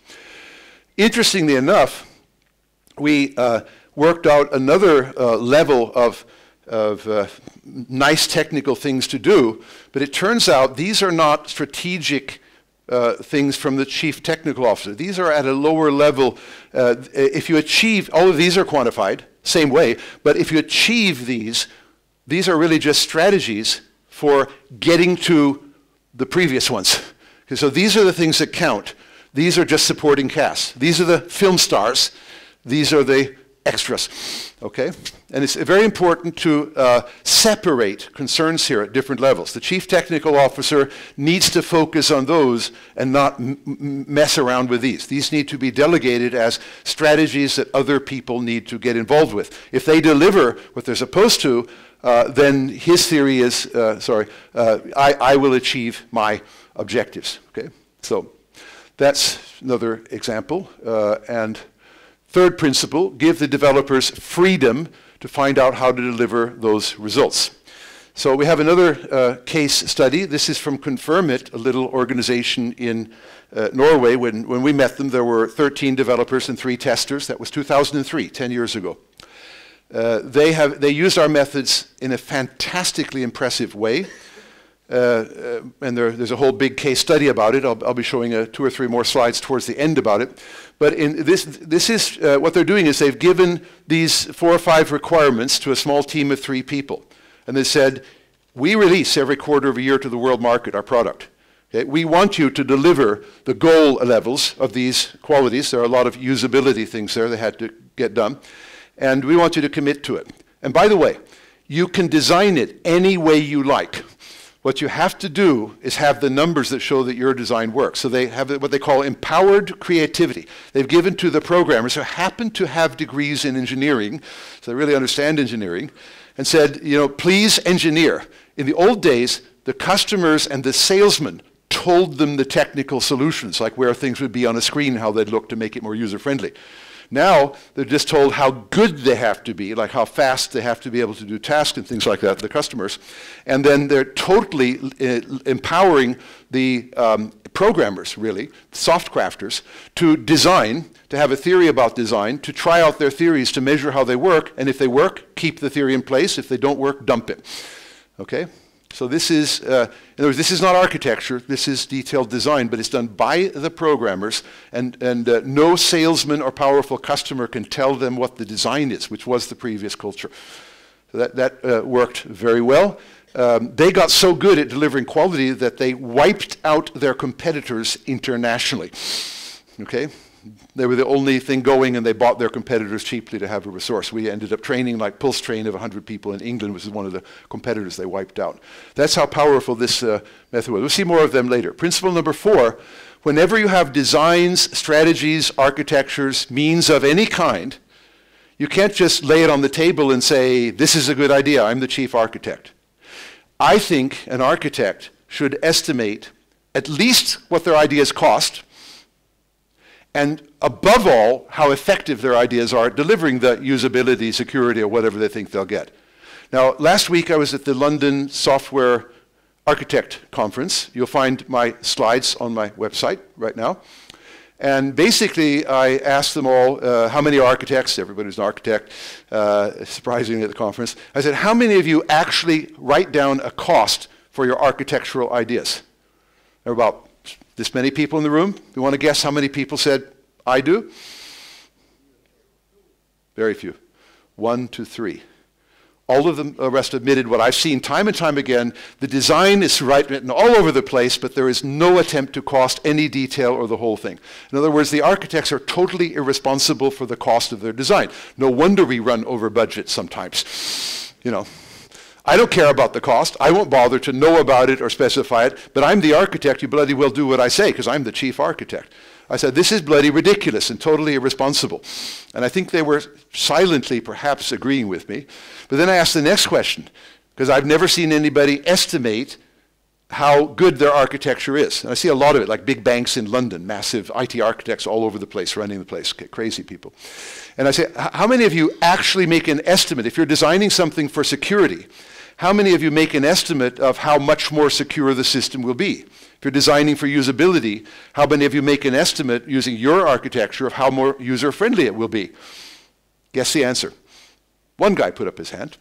Speaker 1: Interestingly enough, we worked out another level of nice technical things to do, but it turns out these are not strategic things from the chief technical officer. These are at a lower level. If you achieve, all of these are quantified, same way, but if you achieve these are really just strategies for getting to the previous ones. Okay, so these are the things that count. These are just supporting cast. These are the film stars. These are the extras, okay? And it's very important to separate concerns here at different levels. The chief technical officer needs to focus on those and not mess around with these. These need to be delegated as strategies that other people need to get involved with. If they deliver what they're supposed to, then his theory is, I will achieve my objectives, okay? So that's another example. And third principle, give the developers freedom to find out how to deliver those results. So we have another case study. This is from Confirm It, a little organization in Norway. When we met them, there were 13 developers and 3 testers. That was 2003, 10 years ago. They used our methods in a fantastically impressive way. And there's a whole big case study about it. I'll be showing 2 or 3 more slides towards the end about it. But in this is what they're doing is they've given these 4 or 5 requirements to a small team of 3 people. And they said, we release every quarter of a year to the world market our product. Okay? We want you to deliver the goal levels of these qualities. There are a lot of usability things there that had to get done. And we want you to commit to it. And by the way, you can design it any way you like. What you have to do is have the numbers that show that your design works. So they have what they call empowered creativity. They've given to the programmers who happen to have degrees in engineering, so they really understand engineering, and said, you know, please engineer. In the old days, the customers and the salesmen told them the technical solutions, like where things would be on a screen, how they'd look to make it more user-friendly. Now, they're just told how good they have to be, like how fast they have to be able to do tasks and things like that, the customers. And then they're totally empowering the programmers, really, soft crafters, to design, to have a theory about design, to try out their theories, to measure how they work, and if they work, keep the theory in place. If they don't work, dump it. Okay? So this is, in other words, this is not architecture, this is detailed design, but it's done by the programmers, and no salesman or powerful customer can tell them what the design is, which was the previous culture. So that worked very well. They got so good at delivering quality that they wiped out their competitors internationally. Okay? They were the only thing going, and they bought their competitors cheaply to have a resource. We ended up training like Pulse Train of 100 people in England, which is one of the competitors they wiped out. That's how powerful this method was. We'll see more of them later. Principle number 4, whenever you have designs, strategies, architectures, means of any kind, you can't just lay it on the table and say, this is a good idea, I'm the chief architect. I think an architect should estimate at least what their ideas cost, and above all, how effective their ideas are at delivering the usability, security, or whatever they think they'll get. Now, last week I was at the London Software Architect Conference. You'll find my slides on my website right now. And basically, I asked them all, how many architects, everybody's an architect, surprisingly at the conference. I said, how many of you actually write down a cost for your architectural ideas? There were about this many people in the room. You want to guess how many people said, I do? Very few. 1 to 3. All of the rest admitted what I've seen time and time again. The design is written all over the place, but there is no attempt to cost any detail or the whole thing. In other words, the architects are totally irresponsible for the cost of their design. No wonder we run over budget sometimes. You know, I don't care about the cost. I won't bother to know about it or specify it, but I'm the architect. You bloody well do what I say, because I'm the chief architect. I said, this is bloody ridiculous and totally irresponsible. And I think they were silently perhaps agreeing with me. But then I asked the next question, because I've never seen anybody estimate how good their architecture is. And I see a lot of it, like big banks in London, massive IT architects all over the place, running the place, crazy people. And I say, how many of you actually make an estimate? If you're designing something for security, how many of you make an estimate of how much more secure the system will be? If you're designing for usability, how many of you make an estimate using your architecture of how more user-friendly it will be? Guess the answer. One guy put up his hand.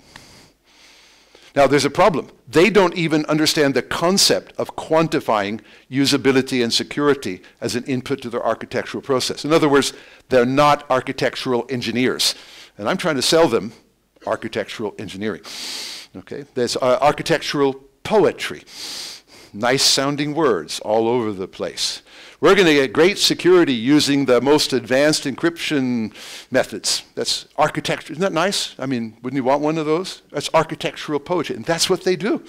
Speaker 1: Now, there's a problem. They don't even understand the concept of quantifying usability and security as an input to their architectural process. In other words, they're not architectural engineers. And I'm trying to sell them architectural engineering. Okay? There's architectural poetry. Nice sounding words all over the place. We're going to get great security using the most advanced encryption methods. That's architecture. Isn't that nice? I mean, wouldn't you want one of those? That's architectural poetry, and that's what they do.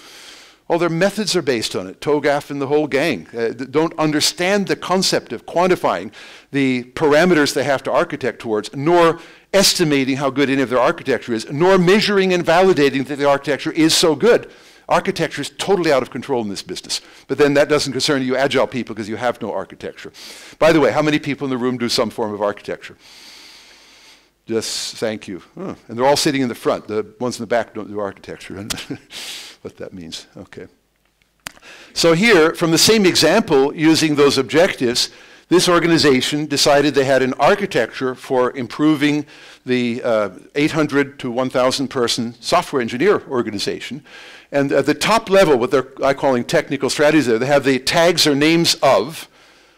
Speaker 1: All their methods are based on it. TOGAF and the whole gang don't understand the concept of quantifying the parameters they have to architect towards, nor estimating how good any of their architecture is, nor measuring and validating that the architecture is so good. Architecture is totally out of control in this business. But then that doesn't concern you Agile people because you have no architecture. By the way, how many people in the room do some form of architecture? Just thank you. Oh, and they're all sitting in the front. The ones in the back don't do architecture. What that means. Okay. So here, from the same example, using those objectives, this organization decided they had an architecture for improving the 800 to 1,000 person software engineer organization. And at the top level, what I'm calling technical strategies there, they have the tags or names of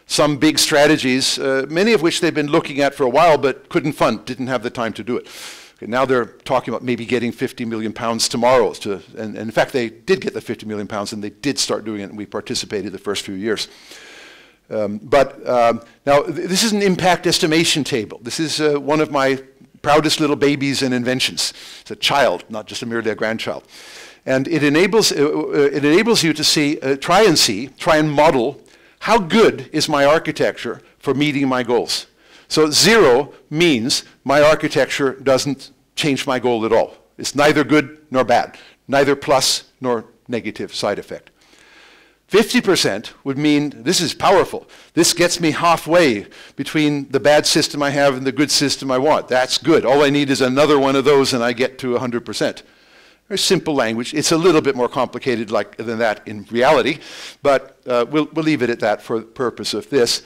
Speaker 1: some big strategies, many of which they've been looking at for a while but couldn't fund, didn't have the time to do it. Okay, now they're talking about maybe getting 50 million pounds tomorrow. And in fact, they did get the 50 million pounds and they did start doing it, and we participated the first few years. Now, this is an impact estimation table. This is one of my proudest little babies and inventions. It's a child, not just merely a grandchild. And it enables you to see, try and model how good is my architecture for meeting my goals. So 0 means my architecture doesn't change my goal at all. It's neither good nor bad, neither plus nor negative side effect. 50% would mean this is powerful. This gets me halfway between the bad system I have and the good system I want. That's good. All I need is another one of those and I get to 100%. Very simple language. It's a little bit more complicated than that in reality, but we'll leave it at that for the purpose of this.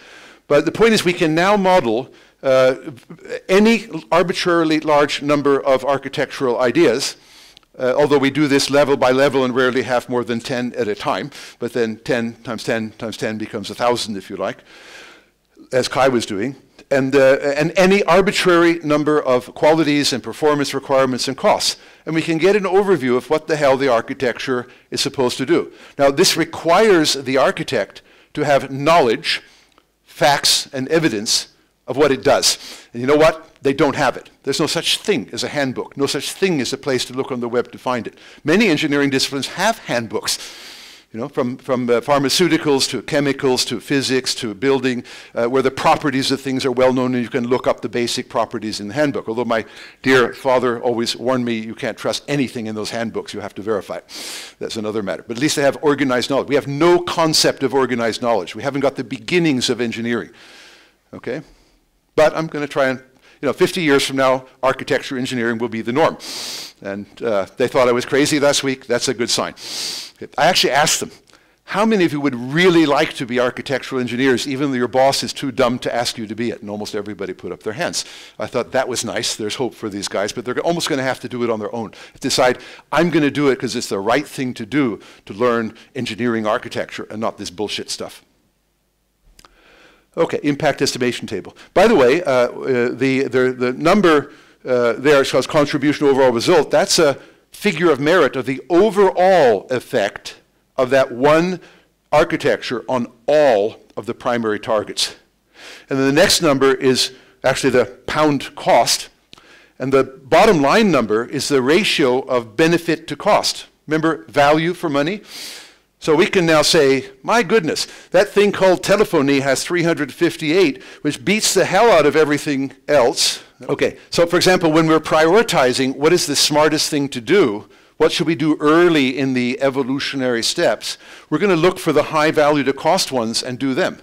Speaker 1: But the point is we can now model any arbitrarily large number of architectural ideas, although we do this level by level and rarely have more than 10 at a time, but then 10 times 10 times 10 becomes 1,000 if you like, as Kai was doing. And any arbitrary number of qualities and performance requirements and costs. And we can get an overview of what the hell the architecture is supposed to do. Now, this requires the architect to have knowledge, facts, and evidence of what it does. And you know what? They don't have it. There's no such thing as a handbook, no such thing as a place to look on the web to find it. Many engineering disciplines have handbooks. You know, from pharmaceuticals to chemicals to physics to building, where the properties of things are well known and you can look up the basic properties in the handbook. Although my dear father always warned me, you can't trust anything in those handbooks, you have to verify. That's another matter. But at least they have organized knowledge. We have no concept of organized knowledge. We haven't got the beginnings of engineering. Okay? But I'm going to try and, 50 years from now, architecture engineering will be the norm. And they thought I was crazy last week. That's a good sign. I actually asked them, how many of you would really like to be architectural engineers even though your boss is too dumb to ask you to be it? And almost everybody put up their hands. I thought that was nice. There's hope for these guys, but they're almost going to have to do it on their own. Decide, I'm going to do it because it's the right thing to do to learn engineering architecture and not this bullshit stuff. Okay, impact estimation table. By the way, the number there is called contribution to overall result. That's a figure of merit of the overall effect of that one architecture on all of the primary targets. And then the next number is actually the pound cost. And the bottom line number is the ratio of benefit to cost. Remember, value for money? So we can now say, my goodness, that thing called telephony has 358, which beats the hell out of everything else. Okay, so for example, when we're prioritizing what is the smartest thing to do, what should we do early in the evolutionary steps, we're going to look for the high value to cost ones and do them.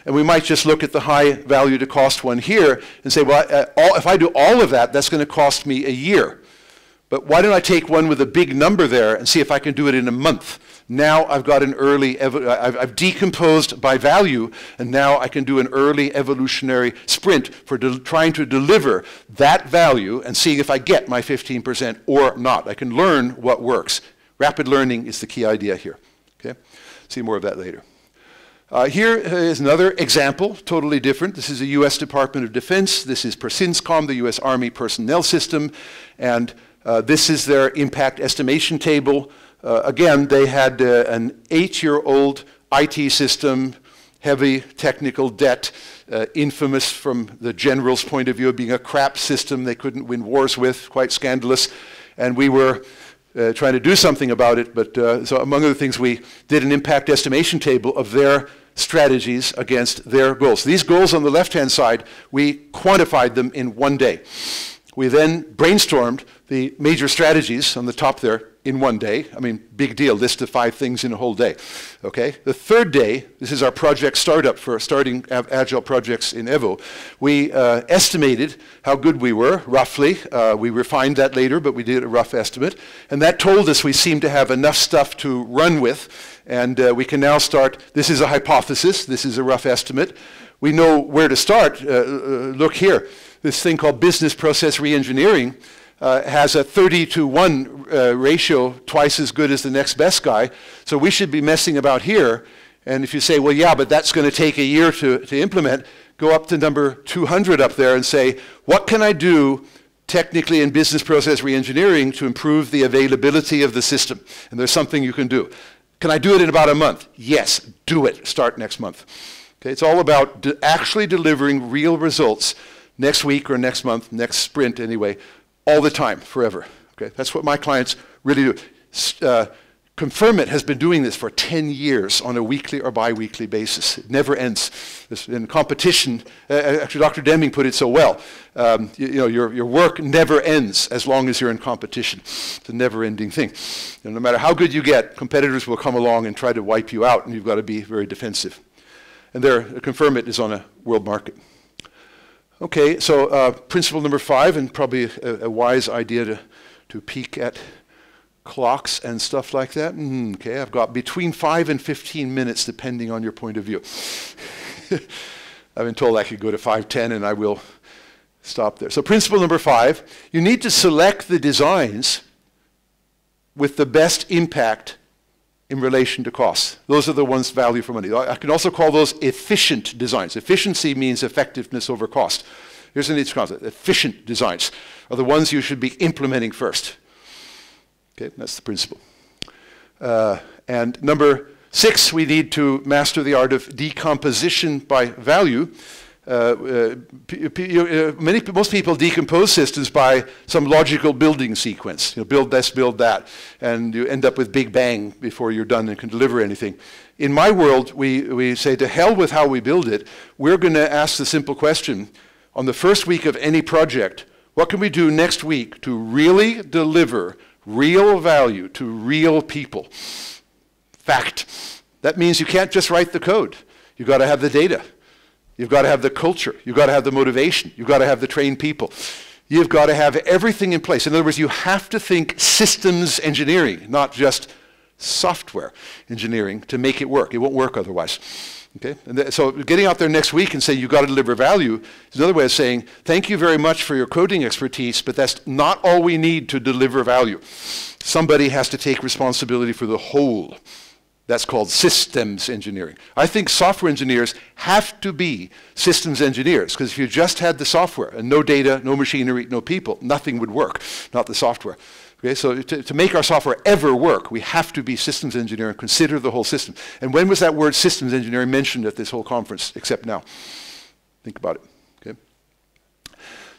Speaker 1: And we might just look at the high value to cost one here and say, well, if I do all of that, that's going to cost me a year. But why don't I take one with a big number there and see if I can do it in a month? Now I've got an early, I've decomposed by value, and now I can do an early evolutionary sprint for trying to deliver that value and seeing if I get my 15% or not. I can learn what works. Rapid learning is the key idea here. Okay? See more of that later. Here is another example, totally different. This is the US Department of Defense. This is PERSINSCOM, the US Army personnel system, and this is their impact estimation table. Again, they had an 8-year-old IT system, heavy technical debt, infamous from the general's point of view of being a crap system they couldn't win wars with, quite scandalous. And we were trying to do something about it, but so among other things, we did an impact estimation table of their strategies against their goals. These goals on the left-hand side, we quantified them in 1 day. We then brainstormed the major strategies on the top there in 1 day. I mean, big deal, list of 5 things in a whole day. Okay? The third day, this is our project startup for starting Agile projects in EVO. We estimated how good we were, roughly. We refined that later, but we did a rough estimate. And that told us we seemed to have enough stuff to run with. And we can now start, this is a hypothesis, this is a rough estimate. We know where to start. Look here, this thing called business process reengineering has a 30-to-1 ratio, twice as good as the next best guy. So we should be messing about here. And if you say, well, yeah, but that's going to take a year to implement, go up to number 200 up there and say, what can I do technically in business process reengineering to improve the availability of the system? And there's something you can do. Can I do it in about a month? Yes, do it. Start next month. Okay, it's all about actually delivering real results next week or next month, next sprint anyway, all the time, forever. Okay, that's what my clients really do. Confirmit has been doing this for 10 years on a weekly or bi-weekly basis. It never ends. In competition, actually Dr. Deming put it so well, you know, your work never ends as long as you're in competition. It's a never-ending thing. And no matter how good you get, competitors will come along and try to wipe you out, and you've got to be very defensive. And there, Confirmit is on a world market. Okay, so principle number 5, and probably a wise idea to peek at clocks and stuff like that. Okay, I've got between 5 and 15 minutes depending on your point of view. I've been told I could go to 5:10 and I will stop there. So principle number 5, you need to select the designs with the best impact in relation to costs. Those are the ones value for money. I can also call those efficient designs. Efficiency means effectiveness over cost. Here's an each concept. Efficient designs are the ones you should be implementing first. Okay, that's the principle. And number 6, we need to master the art of decomposition by value. Most people decompose systems by some logical building sequence. You know, build this, build that, and you end up with Big Bang before you're done and can deliver anything. In my world, we say to hell with how we build it. We're going to ask the simple question, on the first week of any project, what can we do next week to really deliver real value to real people? Fact. That means you can't just write the code. You've got to have the data. You've got to have the culture. You've got to have the motivation. You've got to have the trained people. You've got to have everything in place. In other words, you have to think systems engineering, not just software engineering to make it work. It won't work otherwise. Okay? And so getting out there next week and saying you've got to deliver value is another way of saying thank you very much for your coding expertise, but that's not all we need to deliver value. Somebody has to take responsibility for the whole. That's called systems engineering. I think software engineers have to be systems engineers, because if you just had the software and no data, no machinery, no people, nothing would work, not the software. Okay, so to make our software ever work, we have to be systems engineering, consider the whole system. And when was that word systems engineering mentioned at this whole conference, except now? Think about it. Okay.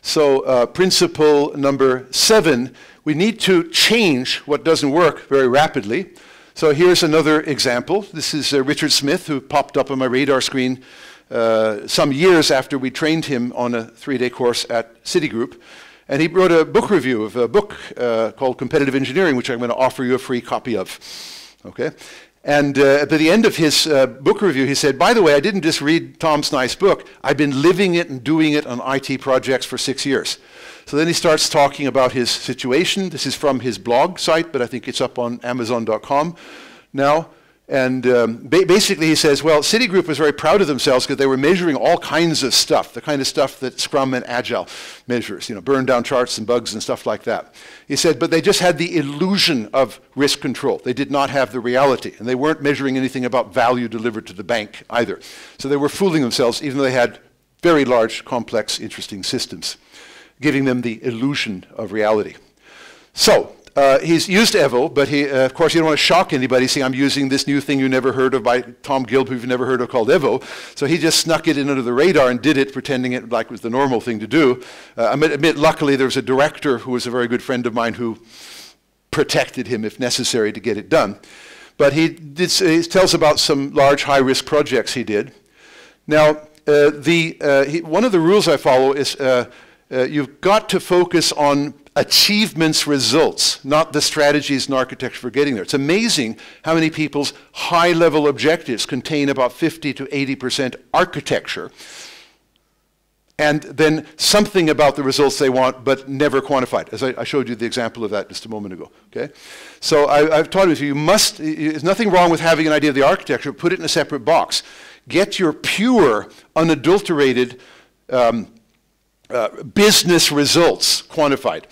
Speaker 1: So principle number 7, we need to change what doesn't work very rapidly. So here's another example. This is Richard Smith, who popped up on my radar screen some years after we trained him on a 3-day course at Citigroup. And he wrote a book review of a book called Competitive Engineering, which I'm going to offer you a free copy of. Okay? And at the end of his book review, he said, by the way, I didn't just read Tom's nice book. I've been living it and doing it on IT projects for 6 years. So then he starts talking about his situation. This is from his blog site, but I think it's up on Amazon.com now. And basically he says, well, Citigroup was very proud of themselves because they were measuring all kinds of stuff, the kind of stuff that Scrum and Agile measures, you know, burn down charts and bugs and stuff like that. He said, but they just had the illusion of risk control. They did not have the reality, and they weren't measuring anything about value delivered to the bank either. So they were fooling themselves, even though they had very large, complex, interesting systems, giving them the illusion of reality. So, he's used Evo, but he, of course, you don't want to shock anybody saying, I'm using this new thing you never heard of by Tom Gilb, who you've never heard of, called Evo. So he just snuck it in under the radar and did it, pretending it like was the normal thing to do. I admit, luckily, there was a director who was a very good friend of mine who protected him, if necessary, to get it done. But he tells about some large, high-risk projects he did. Now, one of the rules I follow is you've got to focus on achievements results, not the strategies and architecture for getting there. It's amazing how many people's high-level objectives contain about 50 to 80% architecture, and then something about the results they want, but never quantified, as I showed you the example of that just a moment ago. Okay, so I've taught you, there's nothing wrong with having an idea of the architecture, put it in a separate box. Get your pure, unadulterated business results quantified.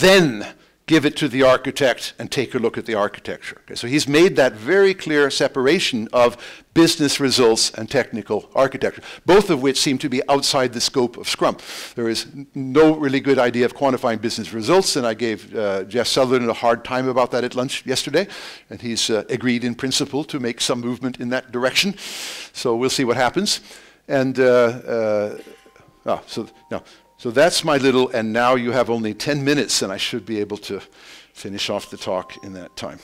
Speaker 1: Then give it to the architect and take a look at the architecture. Okay, so he's made that very clear separation of business results and technical architecture, both of which seem to be outside the scope of Scrum. There is no really good idea of quantifying business results, and I gave Jeff Sutherland a hard time about that at lunch yesterday, and he's agreed in principle to make some movement in that direction. So we'll see what happens. And so that's my little, and now you have only 10 minutes, and I should be able to finish off the talk in that time.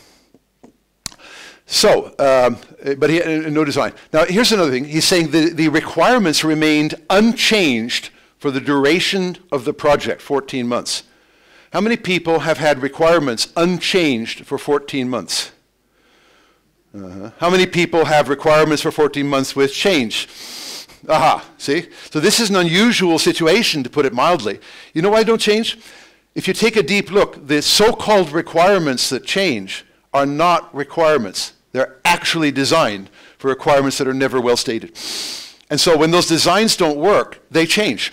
Speaker 1: So, but no design. Now, here's another thing. He's saying the requirements remained unchanged for the duration of the project, 14 months. How many people have had requirements unchanged for 14 months? How many people have requirements for 14 months with change? Aha, see? So this is an unusual situation, to put it mildly. You know why they don't change? If you take a deep look, the so-called requirements that change are not requirements. They're actually designed for requirements that are never well stated. And so when those designs don't work, they change.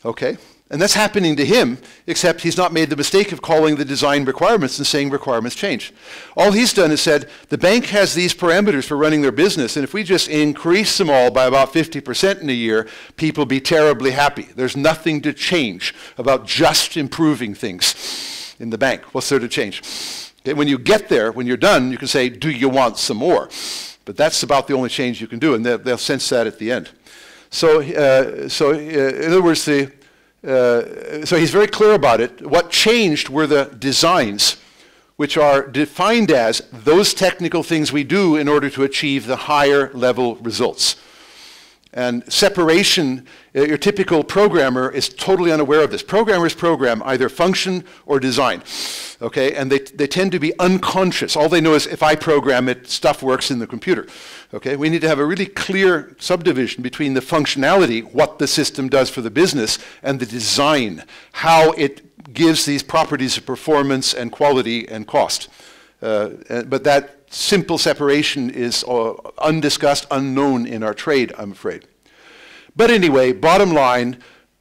Speaker 1: Okay? And that's happening to him, except he's not made the mistake of calling the design requirements and saying requirements change. All he's done is said, the bank has these parameters for running their business, and if we just increase them all by about 50% in a year, people will be terribly happy. There's nothing to change about just improving things in the bank. What's there to change? Okay, when you get there, when you're done, you can say, do you want some more? But that's about the only change you can do, and they'll sense that at the end. So, in other words, so he's very clear about it. What changed were the designs, which are defined as those technical things we do in order to achieve the higher level results. And separation, your typical programmer is totally unaware of this. Programmers program either function or design, okay? And they tend to be unconscious. All they know is if I program it, stuff works in the computer, okay? We need to have a really clear subdivision between the functionality, what the system does for the business, and the design, how it gives these properties of performance and quality and cost. But that simple separation is undiscussed, unknown in our trade, I'm afraid. But anyway, bottom line,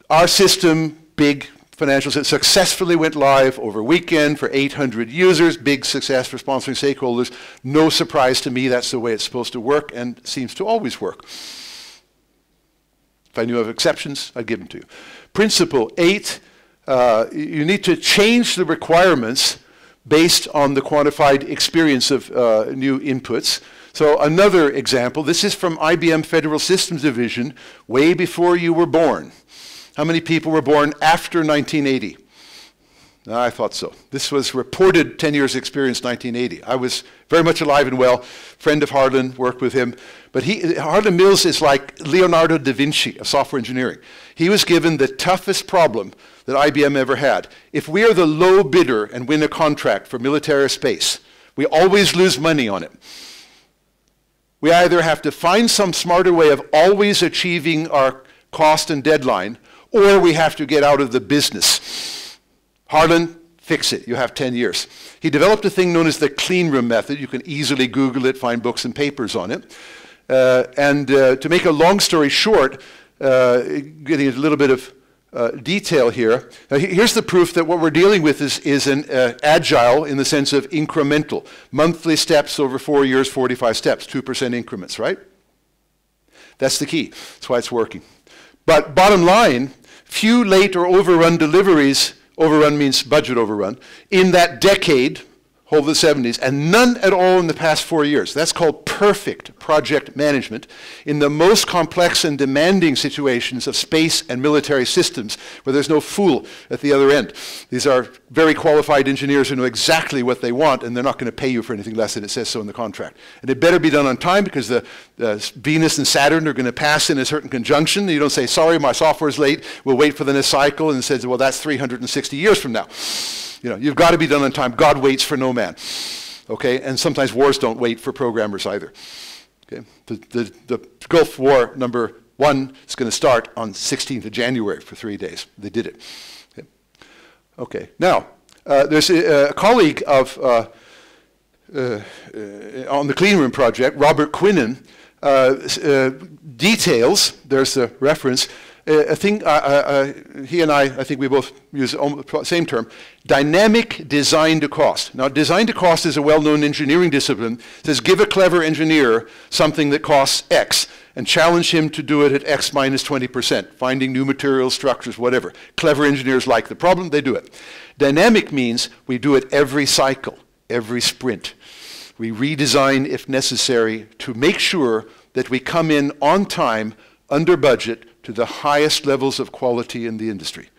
Speaker 1: our system, big financial system, successfully went live over a weekend for 800 users, big success for sponsoring stakeholders. No surprise to me, that's the way it's supposed to work and seems to always work. If I knew of exceptions, I'd give them to you. Principle 8, you need to change the requirements based on the quantified experience of new inputs. So another example, this is from IBM Federal Systems Division, way before you were born. How many people were born after 1980? I thought so. This was reported 10 years experience, 1980. I was very much alive and well. Friend of Harlan, worked with him. But Harlan Mills is like Leonardo da Vinci of software engineering. He was given the toughest problem that IBM ever had. If we are the low bidder and win a contract for military space, we always lose money on it. We either have to find some smarter way of always achieving our cost and deadline, or we have to get out of the business. Harlan, fix it. You have 10 years. He developed a thing known as the Cleanroom method. You can easily Google it, find books and papers on it. To make a long story short, getting a little bit of detail here, here's the proof that what we're dealing with is an agile in the sense of incremental. Monthly steps over 4 years, 45 steps, 2% increments, right? That's the key. That's why it's working. But bottom line, few late or overrun deliveries. Overrun means budget overrun, in that decade, whole of the 70s, and none at all in the past 4 years. That's called perfect project management in the most complex and demanding situations of space and military systems where there's no fool at the other end. These are very qualified engineers who know exactly what they want, and they're not going to pay you for anything less than it says so in the contract. And it better be done on time because the Venus and Saturn are going to pass in a certain conjunction. You don't say, sorry, my software's late, we'll wait for the next cycle, and it says, well, that's 360 years from now. You know, you've got to be done on time. God waits for no man. Okay, and sometimes wars don't wait for programmers either. Okay, the Gulf War #1 is going to start on 16th of January for 3 days. They did it. Okay, now there's a colleague of on the Cleanroom project, Robert Quinnen, details. There's the reference. I think he and I think we both use the same term, dynamic design to cost. Now, design to cost is a well-known engineering discipline. It says give a clever engineer something that costs X and challenge him to do it at X minus 20%, finding new materials, structures, whatever. Clever engineers like the problem, they do it. Dynamic means we do it every cycle, every sprint. We redesign if necessary to make sure that we come in on time, under budget, to the highest levels of quality in the industry.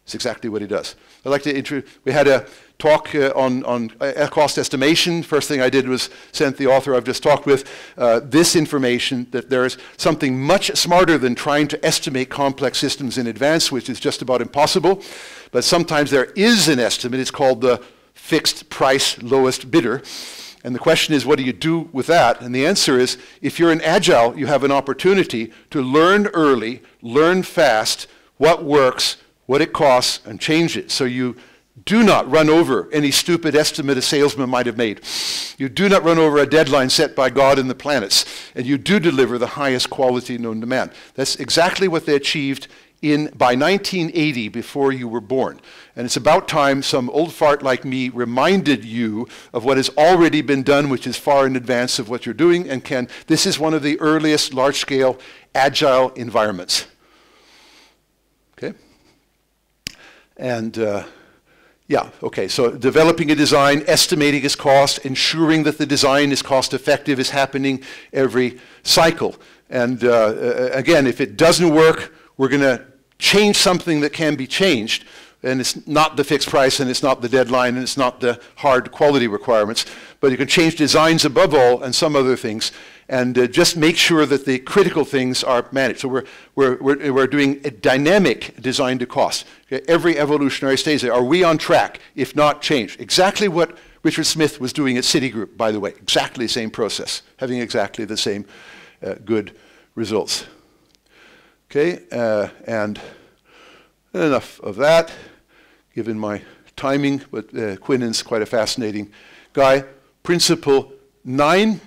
Speaker 1: It's exactly what he does. I'd like to introduce, we had a talk on cost estimation. First thing I did was sent the author I've just talked with this information that there is something much smarter than trying to estimate complex systems in advance, which is just about impossible. But sometimes there is an estimate. It's called the fixed price lowest bidder. And the question is, what do you do with that? And the answer is, if you're in Agile, you have an opportunity to learn early, learn fast, what works, what it costs, and change it. So you do not run over any stupid estimate a salesman might have made. You do not run over a deadline set by God and the planets. And you do deliver the highest quality known to man. That's exactly what they achieved by 1980, before you were born. And it's about time some old fart like me reminded you of what has already been done, which is far in advance of what you're doing. And this is one of the earliest large-scale agile environments. Okay? And yeah, okay, so developing a design, estimating its cost, ensuring that the design is cost-effective is happening every cycle. And again, if it doesn't work, we're going to change something that can be changed, and it's not the fixed price, and it's not the deadline, and it's not the hard quality requirements, but you can change designs above all and some other things, and just make sure that the critical things are managed. So we're doing a dynamic design to cost. Okay? Every evolutionary stage, are we on track? If not, change. Exactly what Richard Smith was doing at Citigroup, by the way. Exactly the same process, having exactly the same good results. Okay, and enough of that, given my timing, but Quinnen's quite a fascinating guy. Principle 9,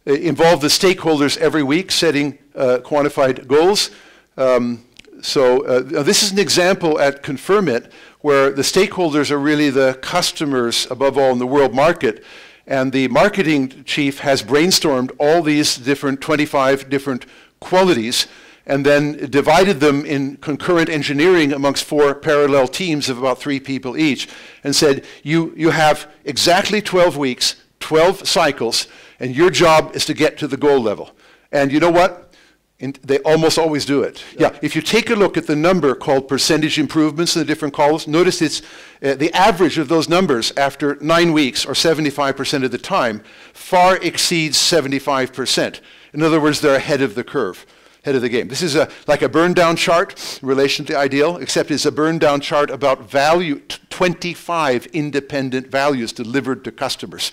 Speaker 1: involve the stakeholders every week, setting quantified goals. This is an example at Confirmit where the stakeholders are really the customers, above all, in the world market. And the marketing chief has brainstormed all these 25 different qualities and then divided them in concurrent engineering amongst 4 parallel teams of about 3 people each, and said, you have exactly 12 weeks, 12 cycles, and your job is to get to the goal level. And you know what? And they almost always do it. Yeah, if you take a look at the number called percentage improvements in the different columns, notice it's the average of those numbers after 9 weeks, or 75% of the time, far exceeds 75%. In other words, they're ahead of the curve, ahead of the game. This is like a burn-down chart in relation to ideal, except it's a burn-down chart about value, 25 independent values delivered to customers.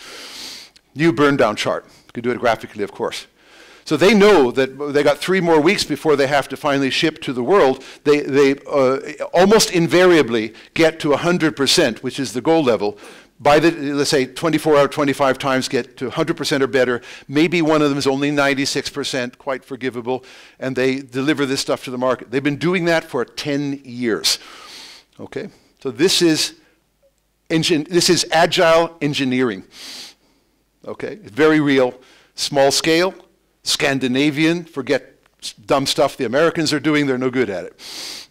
Speaker 1: New burn-down chart. You could do it graphically, of course. So they know that they got 3 more weeks before they have to finally ship to the world. They almost invariably get to 100%, which is the goal level. By the, let's say, 24 out of 25 times get to 100% or better. Maybe one of them is only 96%, quite forgivable, and they deliver this stuff to the market. They've been doing that for 10 years. Okay, so this is agile engineering. Okay, very real, small scale. Scandinavian, forget dumb stuff the Americans are doing, they're no good at it.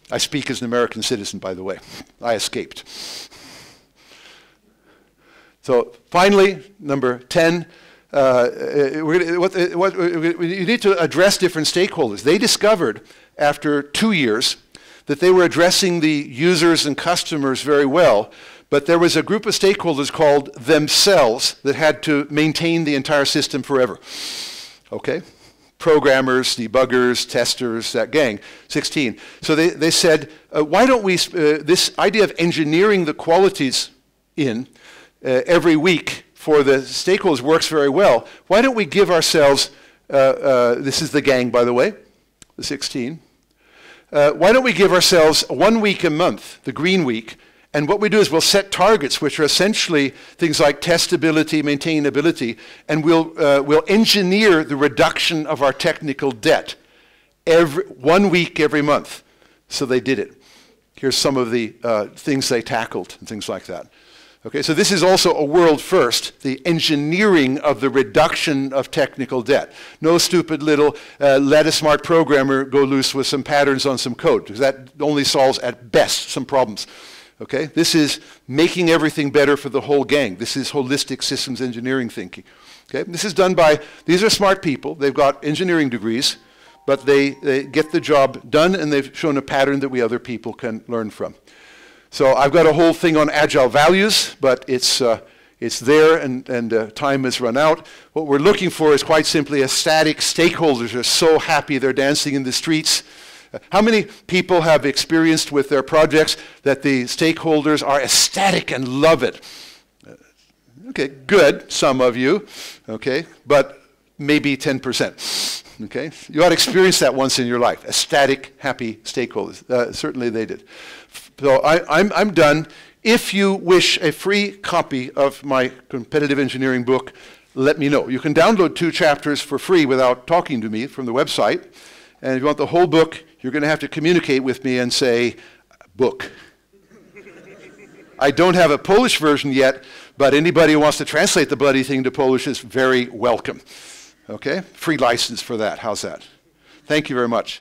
Speaker 1: I speak as an American citizen, by the way. I escaped. So finally, number 10, you need to address different stakeholders. They discovered after 2 years that they were addressing the users and customers very well, but there was a group of stakeholders called themselves that had to maintain the entire system forever. Okay, programmers, debuggers, testers, that gang, 16. So they said, why don't we, this idea of engineering the qualities in every week for the stakeholders works very well. Why don't we give ourselves, this is the gang, by the way, the 16. Why don't we give ourselves 1 week a month, the green week, and what we do is we'll set targets, which are essentially things like testability, maintainability, and we'll engineer the reduction of our technical debt 1 week every month. So they did it. Here's some of the things they tackled and things like that. Okay, so this is also a world first, the engineering of the reduction of technical debt. No stupid little let a smart programmer go loose with some patterns on some code, because that only solves at best some problems. Okay, this is making everything better for the whole gang. This is holistic systems engineering thinking. Okay, this is done by, these are smart people, they've got engineering degrees, but they get the job done and they've shown a pattern that we other people can learn from. So I've got a whole thing on agile values, but it's there and time has run out. What we're looking for is quite simply ecstatic stakeholders are so happy they're dancing in the streets. How many people have experienced with their projects that the stakeholders are ecstatic and love it? Okay, good, some of you, okay, but maybe 10%, okay? You ought to experience that once in your life, ecstatic, happy stakeholders. Certainly they did. So I'm done. If you wish a free copy of my competitive engineering book, let me know. You can download 2 chapters for free without talking to me from the website. And if you want the whole book, you're going to have to communicate with me and say, book. I don't have a Polish version yet, but anybody who wants to translate the bloody thing to Polish is very welcome. Okay? Free license for that. How's that? Thank you very much.